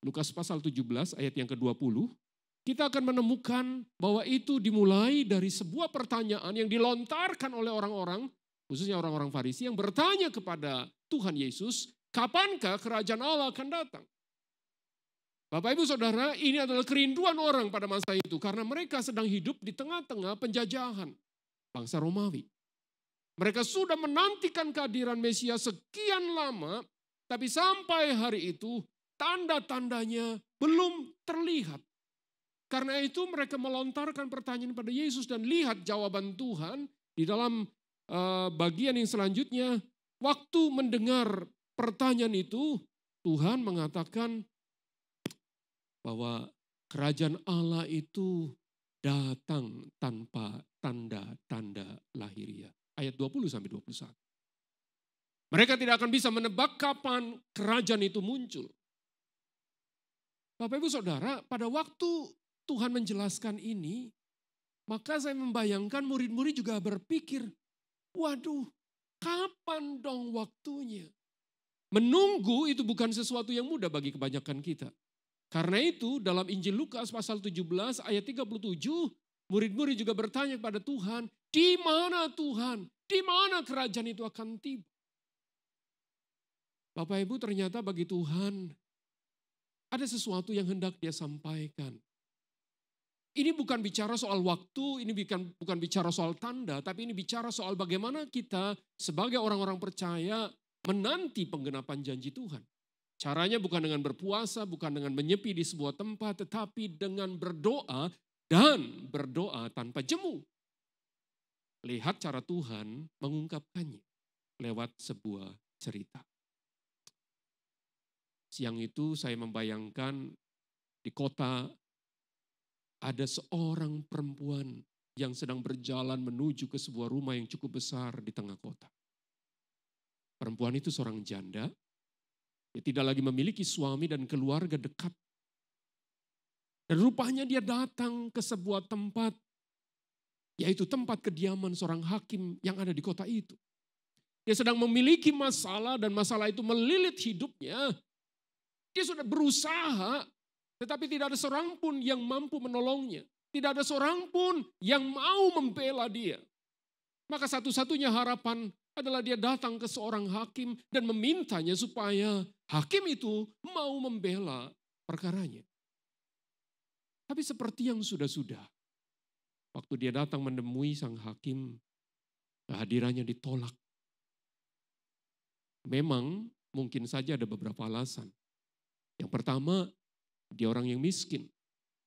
Lukas pasal 17 ayat yang ke-20, kita akan menemukan bahwa itu dimulai dari sebuah pertanyaan yang dilontarkan oleh orang-orang, khususnya orang-orang Farisi yang bertanya kepada Tuhan Yesus, kapankah kerajaan Allah akan datang? Bapak Ibu Saudara, ini adalah kerinduan orang pada masa itu karena mereka sedang hidup di tengah-tengah penjajahan bangsa Romawi. Mereka sudah menantikan kehadiran Mesias sekian lama, tapi sampai hari itu tanda-tandanya belum terlihat. Karena itu mereka melontarkan pertanyaan pada Yesus dan lihat jawaban Tuhan di dalam bagian yang selanjutnya. Waktu mendengar pertanyaan itu, Tuhan mengatakan bahwa kerajaan Allah itu datang tanpa tanda-tanda lahiriah. Ayat 20-21. Mereka tidak akan bisa menebak kapan kerajaan itu muncul. Bapak Ibu Saudara, pada waktu Tuhan menjelaskan ini, maka saya membayangkan murid-murid juga berpikir, waduh, kapan dong waktunya? Menunggu itu bukan sesuatu yang mudah bagi kebanyakan kita. Karena itu dalam Injil Lukas pasal 17 ayat 37, murid-murid juga bertanya kepada Tuhan, di mana Tuhan? Di mana kerajaan itu akan tiba? Bapak Ibu, ternyata bagi Tuhan ada sesuatu yang hendak dia sampaikan. Ini bukan bicara soal waktu, ini bukan bicara soal tanda, tapi ini bicara soal bagaimana kita sebagai orang-orang percaya menanti penggenapan janji Tuhan. Caranya bukan dengan berpuasa, bukan dengan menyepi di sebuah tempat, tetapi dengan berdoa dan berdoa tanpa jemu. Lihat cara Tuhan mengungkapkannya lewat sebuah cerita. Siang itu saya membayangkan di kota ada seorang perempuan yang sedang berjalan menuju ke sebuah rumah yang cukup besar di tengah kota. Perempuan itu seorang janda, dia tidak lagi memiliki suami dan keluarga dekat. Dan rupanya dia datang ke sebuah tempat, yaitu tempat kediaman seorang hakim yang ada di kota itu. Dia sedang memiliki masalah dan masalah itu melilit hidupnya. Dia sudah berusaha, tetapi tidak ada seorang pun yang mampu menolongnya. Tidak ada seorang pun yang mau membela dia. Maka satu-satunya harapan adalah dia datang ke seorang hakim dan memintanya supaya hakim itu mau membela perkaranya. Tapi seperti yang sudah-sudah, waktu dia datang menemui sang hakim, kehadirannya ditolak. Memang mungkin saja ada beberapa alasan. Yang pertama, dia orang yang miskin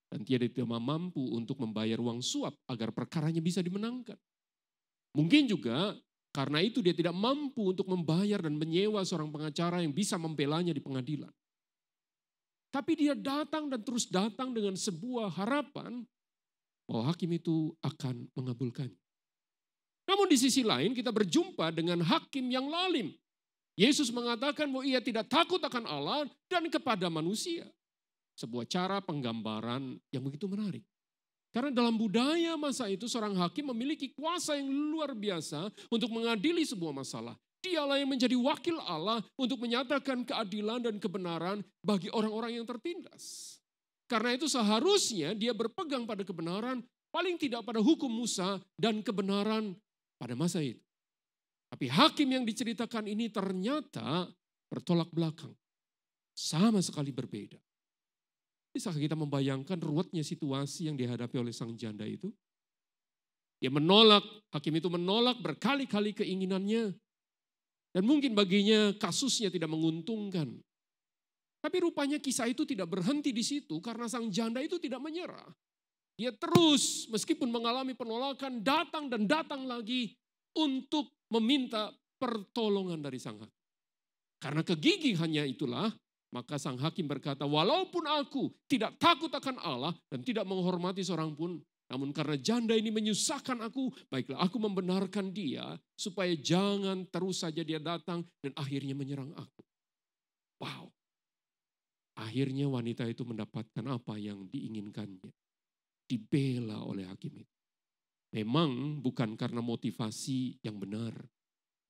dan dia tidak mampu untuk membayar uang suap agar perkaranya bisa dimenangkan. Mungkin juga karena itu dia tidak mampu untuk membayar dan menyewa seorang pengacara yang bisa membelanya di pengadilan. Tapi dia datang dan terus datang dengan sebuah harapan bahwa hakim itu akan mengabulkannya. Namun di sisi lain kita berjumpa dengan hakim yang lalim. Yesus mengatakan bahwa ia tidak takut akan Allah dan kepada manusia. Sebuah cara penggambaran yang begitu menarik. Karena dalam budaya masa itu seorang hakim memiliki kuasa yang luar biasa untuk mengadili sebuah masalah. Dialah yang menjadi wakil Allah untuk menyatakan keadilan dan kebenaran bagi orang-orang yang tertindas. Karena itu seharusnya dia berpegang pada kebenaran, paling tidak pada hukum Musa dan kebenaran pada masa itu. Tapi hakim yang diceritakan ini ternyata bertolak belakang. Sama sekali berbeda. Bisa kita membayangkan ruwetnya situasi yang dihadapi oleh sang janda itu? Dia menolak, hakim itu menolak berkali-kali keinginannya. Dan mungkin baginya kasusnya tidak menguntungkan. Tapi rupanya kisah itu tidak berhenti di situ karena sang janda itu tidak menyerah. Dia terus meskipun mengalami penolakan datang dan datang lagi untuk meminta pertolongan dari sang hakim. Karena kegigihannya itulah, maka sang hakim berkata, walaupun aku tidak takut akan Allah dan tidak menghormati seorang pun, namun karena janda ini menyusahkan aku, baiklah aku membenarkan dia supaya jangan terus saja dia datang dan akhirnya menyerang aku. Wow. Akhirnya wanita itu mendapatkan apa yang diinginkannya. Dibela oleh hakim itu. Memang bukan karena motivasi yang benar.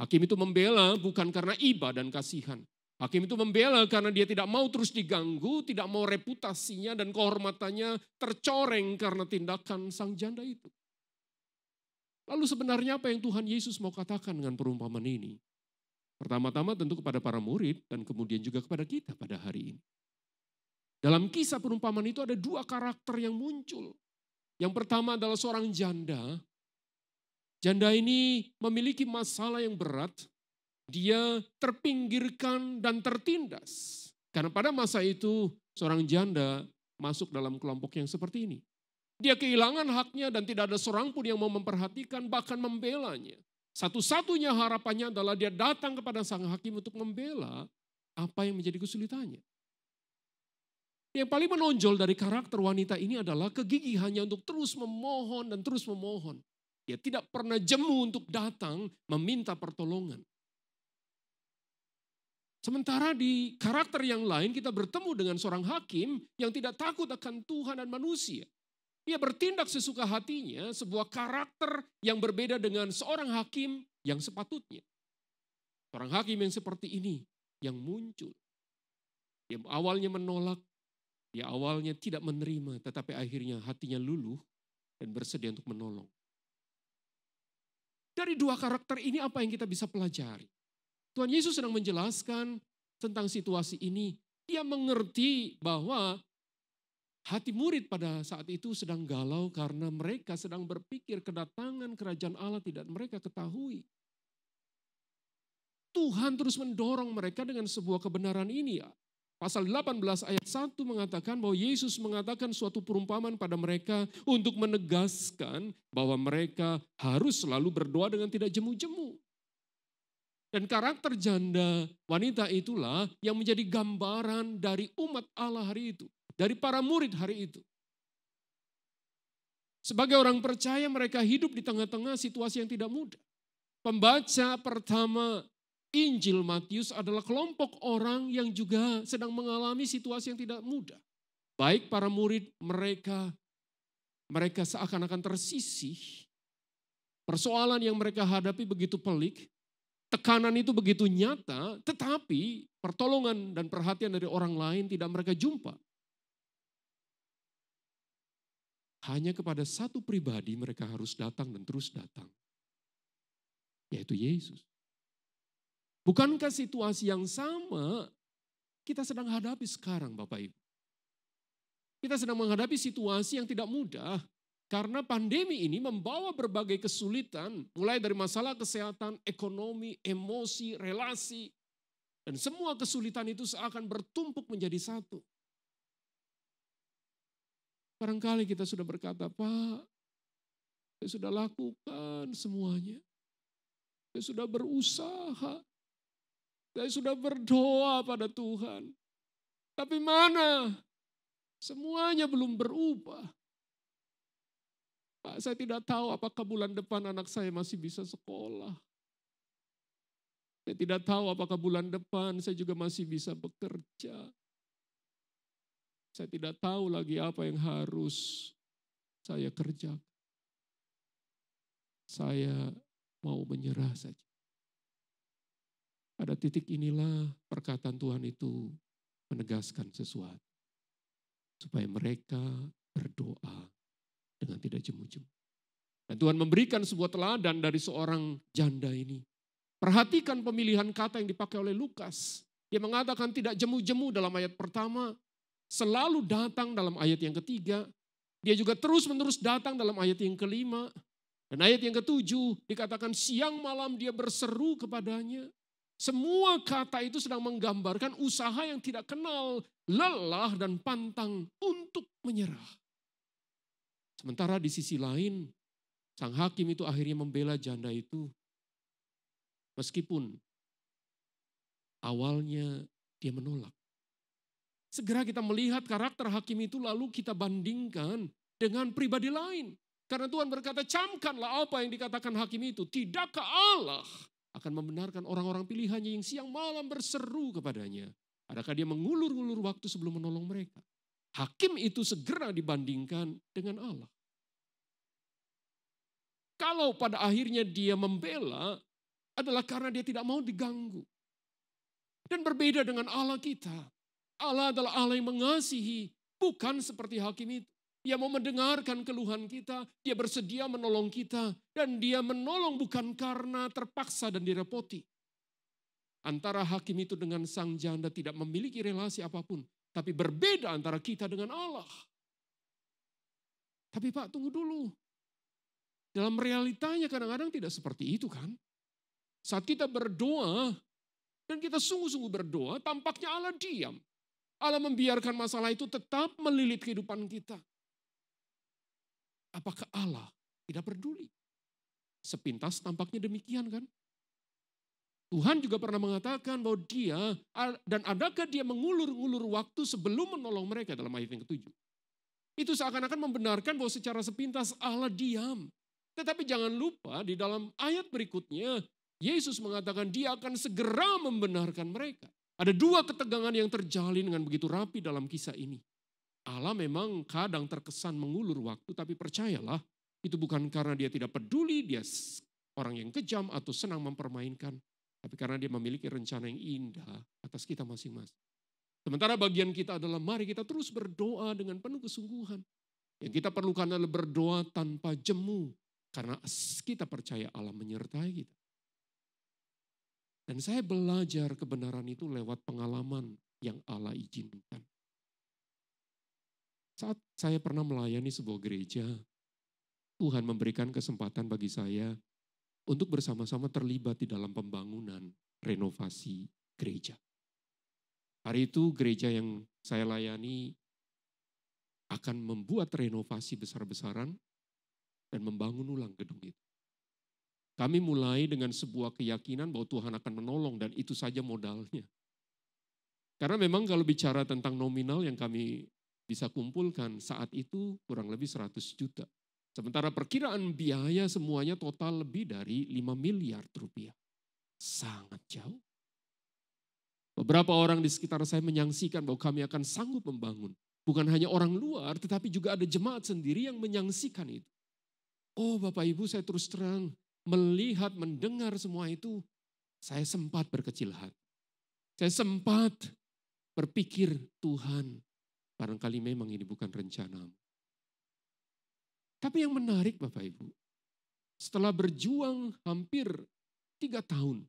Hakim itu membela bukan karena iba dan kasihan. Hakim itu membela karena dia tidak mau terus diganggu, tidak mau reputasinya dan kehormatannya tercoreng karena tindakan sang janda itu. Lalu sebenarnya apa yang Tuhan Yesus mau katakan dengan perumpamaan ini? Pertama-tama tentu kepada para murid dan kemudian juga kepada kita pada hari ini. Dalam kisah perumpamaan itu ada dua karakter yang muncul. Yang pertama adalah seorang janda. Janda ini memiliki masalah yang berat. Dia terpinggirkan dan tertindas. Karena pada masa itu seorang janda masuk dalam kelompok yang seperti ini. Dia kehilangan haknya dan tidak ada seorang pun yang mau memperhatikan bahkan membelanya. Satu-satunya harapannya adalah dia datang kepada sang hakim untuk membela apa yang menjadi kesulitannya. Yang paling menonjol dari karakter wanita ini adalah kegigihannya untuk terus memohon dan terus memohon. Dia tidak pernah jemu untuk datang meminta pertolongan. Sementara di karakter yang lain kita bertemu dengan seorang hakim yang tidak takut akan Tuhan dan manusia. Ia bertindak sesuka hatinya, sebuah karakter yang berbeda dengan seorang hakim yang sepatutnya. Seorang hakim yang seperti ini yang muncul. Dia awalnya menolak, dia awalnya tidak menerima, tetapi akhirnya hatinya luluh dan bersedia untuk menolong. Dari dua karakter ini apa yang kita bisa pelajari? Tuhan Yesus sedang menjelaskan tentang situasi ini. Dia mengerti bahwa hati murid pada saat itu sedang galau karena mereka sedang berpikir kedatangan kerajaan Allah tidak mereka ketahui. Tuhan terus mendorong mereka dengan sebuah kebenaran ini. Pasal 18 ayat 1 mengatakan bahwa Yesus mengatakan suatu perumpamaan pada mereka untuk menegaskan bahwa mereka harus selalu berdoa dengan tidak jemu-jemu. Dan karakter janda wanita itulah yang menjadi gambaran dari umat Allah hari itu. Dari para murid hari itu. Sebagai orang percaya mereka hidup di tengah-tengah situasi yang tidak mudah. Pembaca pertama Injil Matius adalah kelompok orang yang juga sedang mengalami situasi yang tidak mudah. Baik para murid mereka seakan-akan tersisih. Persoalan yang mereka hadapi begitu pelik. Tekanan itu begitu nyata, tetapi pertolongan dan perhatian dari orang lain tidak mereka jumpa. Hanya kepada satu pribadi mereka harus datang dan terus datang. Yaitu Yesus. Bukankah situasi yang sama kita sedang hadapi sekarang Bapak Ibu? Kita sedang menghadapi situasi yang tidak mudah karena pandemi ini membawa berbagai kesulitan mulai dari masalah kesehatan, ekonomi, emosi, relasi. Dan semua kesulitan itu seakan bertumpuk menjadi satu. Barangkali kita sudah berkata, Pak, saya sudah lakukan semuanya. Saya sudah berusaha. Saya sudah berdoa pada Tuhan. Tapi mana? Semuanya belum berubah. Pak, saya tidak tahu apakah bulan depan anak saya masih bisa sekolah. Saya tidak tahu apakah bulan depan saya juga masih bisa bekerja. Saya tidak tahu lagi apa yang harus saya kerjakan. Saya mau menyerah saja. Pada titik inilah perkataan Tuhan itu menegaskan sesuatu. Supaya mereka berdoa dengan tidak jemu-jemu. Dan Tuhan memberikan sebuah teladan dari seorang janda ini. Perhatikan pemilihan kata yang dipakai oleh Lukas. Dia mengatakan tidak jemu-jemu dalam ayat pertama. Selalu datang dalam ayat yang ketiga. Dia juga terus-menerus datang dalam ayat yang kelima. Dan ayat yang ketujuh dikatakan siang malam dia berseru kepadanya. Semua kata itu sedang menggambarkan usaha yang tidak kenal lelah dan pantang untuk menyerah. Sementara di sisi lain, sang hakim itu akhirnya membela janda itu. Meskipun awalnya dia menolak. Segera kita melihat karakter hakim itu lalu kita bandingkan dengan pribadi lain. Karena Tuhan berkata, camkanlah apa yang dikatakan hakim itu. Tidakkah Allah akan membenarkan orang-orang pilihannya yang siang malam berseru kepadanya. Adakah dia mengulur-ulur waktu sebelum menolong mereka? Hakim itu segera dibandingkan dengan Allah. Kalau pada akhirnya dia membela, adalah karena dia tidak mau diganggu. Dan berbeda dengan Allah kita. Allah adalah Allah yang mengasihi, bukan seperti hakim itu. Dia mau mendengarkan keluhan kita, dia bersedia menolong kita, dan dia menolong bukan karena terpaksa dan direpoti. Antara hakim itu dengan sang janda tidak memiliki relasi apapun, tapi berbeda antara kita dengan Allah. Tapi Pak, tunggu dulu. Dalam realitanya kadang-kadang tidak seperti itu kan. Saat kita berdoa, dan kita sungguh-sungguh berdoa, tampaknya Allah diam. Allah membiarkan masalah itu tetap melilit kehidupan kita. Apakah Allah tidak peduli? Sepintas tampaknya demikian kan. Tuhan juga pernah mengatakan bahwa dia, dan adakah dia mengulur-ulur waktu sebelum menolong mereka dalam ayat yang ke-7. Itu seakan-akan membenarkan bahwa secara sepintas Allah diam. Tetapi jangan lupa di dalam ayat berikutnya, Yesus mengatakan dia akan segera membenarkan mereka. Ada dua ketegangan yang terjalin dengan begitu rapi dalam kisah ini. Allah memang kadang terkesan mengulur waktu, tapi percayalah itu bukan karena dia tidak peduli, dia orang yang kejam atau senang mempermainkan, tapi karena dia memiliki rencana yang indah atas kita masing-masing. Sementara bagian kita adalah mari kita terus berdoa dengan penuh kesungguhan. Yang kita perlukan adalah berdoa tanpa jemu, karena kita percaya Allah menyertai kita. Dan saya belajar kebenaran itu lewat pengalaman yang Allah izinkan. Saat saya pernah melayani sebuah gereja, Tuhan memberikan kesempatan bagi saya untuk bersama-sama terlibat di dalam pembangunan renovasi gereja. Hari itu gereja yang saya layani akan membuat renovasi besar-besaran dan membangun ulang gedung itu. Kami mulai dengan sebuah keyakinan bahwa Tuhan akan menolong dan itu saja modalnya. Karena memang kalau bicara tentang nominal yang kami bisa kumpulkan saat itu kurang lebih 100 juta. Sementara perkiraan biaya semuanya total lebih dari 5 miliar rupiah. Sangat jauh. Beberapa orang di sekitar saya menyaksikan bahwa kami akan sanggup membangun. Bukan hanya orang luar, tetapi juga ada jemaat sendiri yang menyaksikan itu. Oh Bapak Ibu, saya terus terang melihat, mendengar semua itu, saya sempat berkecil hati. Saya sempat berpikir, Tuhan, barangkali memang ini bukan rencanamu. Tapi yang menarik Bapak Ibu, setelah berjuang hampir 3 tahun,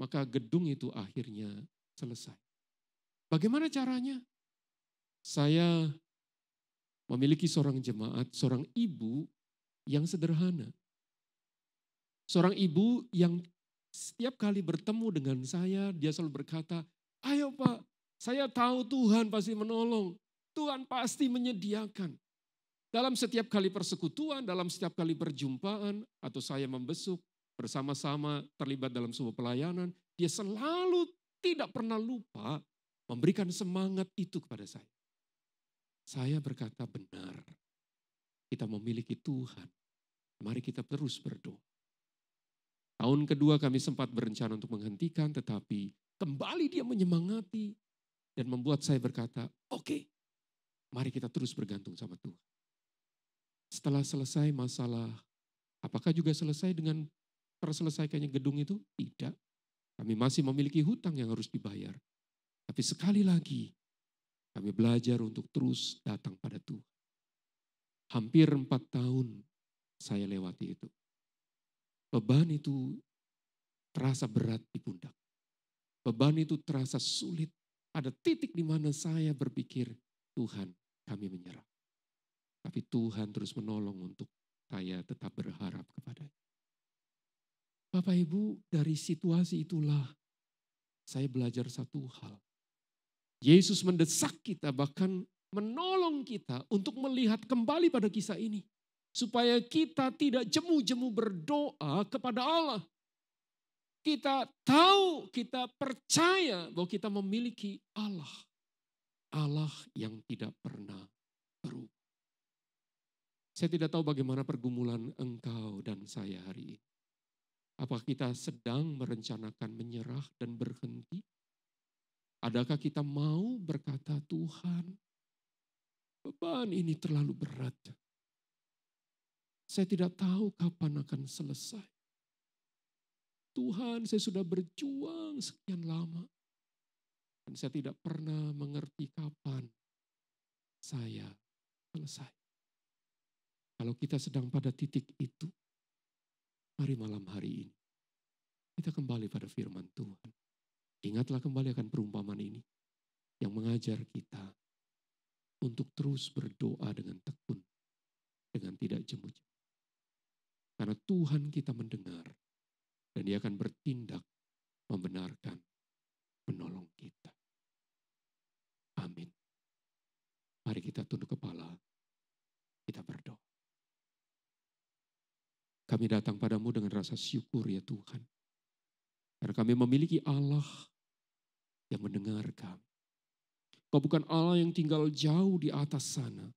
maka gedung itu akhirnya selesai. Bagaimana caranya? Saya memiliki seorang jemaat, seorang ibu yang sederhana. Seorang ibu yang setiap kali bertemu dengan saya, dia selalu berkata, ayo Pak, saya tahu Tuhan pasti menolong. Tuhan pasti menyediakan. Dalam setiap kali persekutuan, dalam setiap kali perjumpaan, atau saya membesuk bersama-sama terlibat dalam sebuah pelayanan, dia selalu tidak pernah lupa memberikan semangat itu kepada saya. Saya berkata benar, kita memiliki Tuhan. Mari kita terus berdoa. Tahun kedua kami sempat berencana untuk menghentikan, tetapi kembali dia menyemangati dan membuat saya berkata, oke, mari kita terus bergantung sama Tuhan. Setelah selesai masalah, apakah juga selesai dengan terselesaikannya gedung itu? Tidak. Kami masih memiliki hutang yang harus dibayar. Tapi sekali lagi, kami belajar untuk terus datang pada Tuhan. Hampir 4 tahun saya lewati itu. Beban itu terasa berat di pundak. Beban itu terasa sulit. Ada titik di mana saya berpikir, Tuhan, kami menyerah. Tapi Tuhan terus menolong untuk saya tetap berharap kepada-Nya. Bapak Ibu, dari situasi itulah saya belajar satu hal. Yesus mendesak kita, bahkan menolong kita untuk melihat kembali pada kisah ini. Supaya kita tidak jemu-jemu berdoa kepada Allah. Kita tahu, kita percaya bahwa kita memiliki Allah. Allah yang tidak pernah berubah. Saya tidak tahu bagaimana pergumulan engkau dan saya hari ini. Apakah kita sedang merencanakan menyerah dan berhenti? Adakah kita mau berkata, Tuhan, beban ini terlalu berat. Saya tidak tahu kapan akan selesai. Tuhan, saya sudah berjuang sekian lama. Dan saya tidak pernah mengerti kapan saya selesai. Kalau kita sedang pada titik itu, mari malam hari ini kita kembali pada firman Tuhan. Ingatlah kembali akan perumpamaan ini yang mengajar kita untuk terus berdoa dengan tekun, dengan tidak jemu-jemu. Karena Tuhan kita mendengar dan Dia akan bertindak membenarkan, menolong kita. Amin. Mari kita tunduk kepala, kita berdoa. Kami datang padamu dengan rasa syukur ya Tuhan. Karena kami memiliki Allah yang mendengar kami. Kau bukan Allah yang tinggal jauh di atas sana.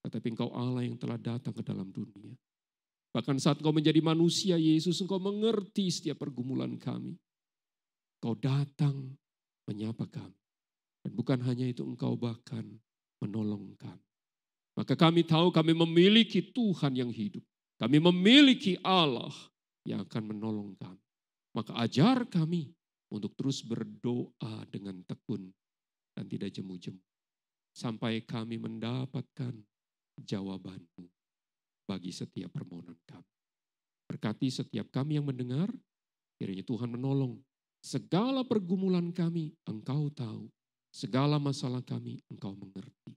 Tetapi Engkau Allah yang telah datang ke dalam dunia. Bahkan saat Engkau menjadi manusia Yesus, Engkau mengerti setiap pergumulan kami. Engkau datang menyapa kami. Dan bukan hanya itu, Engkau bahkan menolong kami. Maka kami tahu kami memiliki Tuhan yang hidup. Kami memiliki Allah yang akan menolong kami. Maka ajar kami untuk terus berdoa dengan tekun dan tidak jemu-jemu. Sampai kami mendapatkan jawaban-Mu bagi setiap permohonan kami. Berkati setiap kami yang mendengar, kiranya Tuhan menolong Segala pergumulan kami Engkau tahu. Segala masalah kami Engkau mengerti.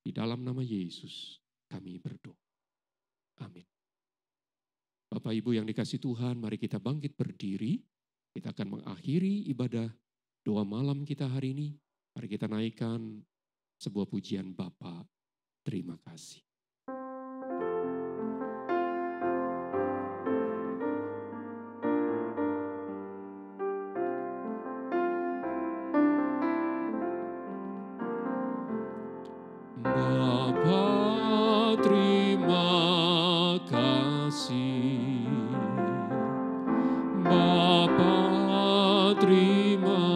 Di dalam nama Yesus kami berdoa. Amin. Bapak Ibu yang dikasihi Tuhan, mari kita bangkit berdiri. Kita akan mengakhiri ibadah doa malam kita hari ini. Mari kita naikkan sebuah pujian Bapa. Terima kasih. Bapa, terima kasih. Bapa, terima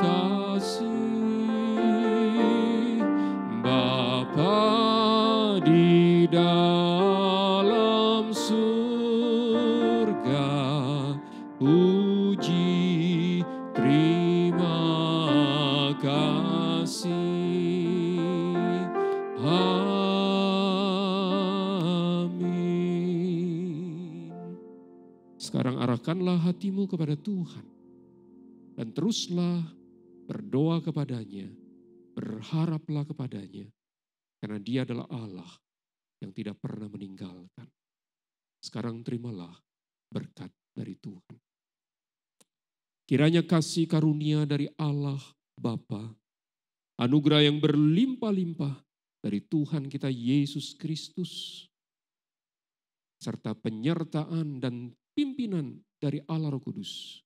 kasih. Bapa di dalam surga, puji terima kasih. Amin. Sekarang arahkanlah hatimu kepada Tuhan dan teruslah berdoa kepadanya, berharaplah kepadanya, karena Dia adalah Allah yang tidak pernah meninggalkan. Sekarang terimalah berkat dari Tuhan. Kiranya kasih karunia dari Allah Bapa, anugerah yang berlimpah-limpah dari Tuhan kita Yesus Kristus, serta penyertaan dan pimpinan dari Allah Roh Kudus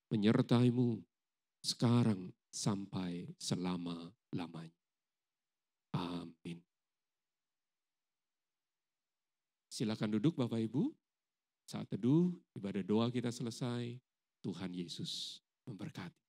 menyertaimu sekarang sampai selama-lamanya. Amin. Silakan duduk Bapak Ibu. Saat teduh, ibadah doa kita selesai. Tuhan Yesus memberkati.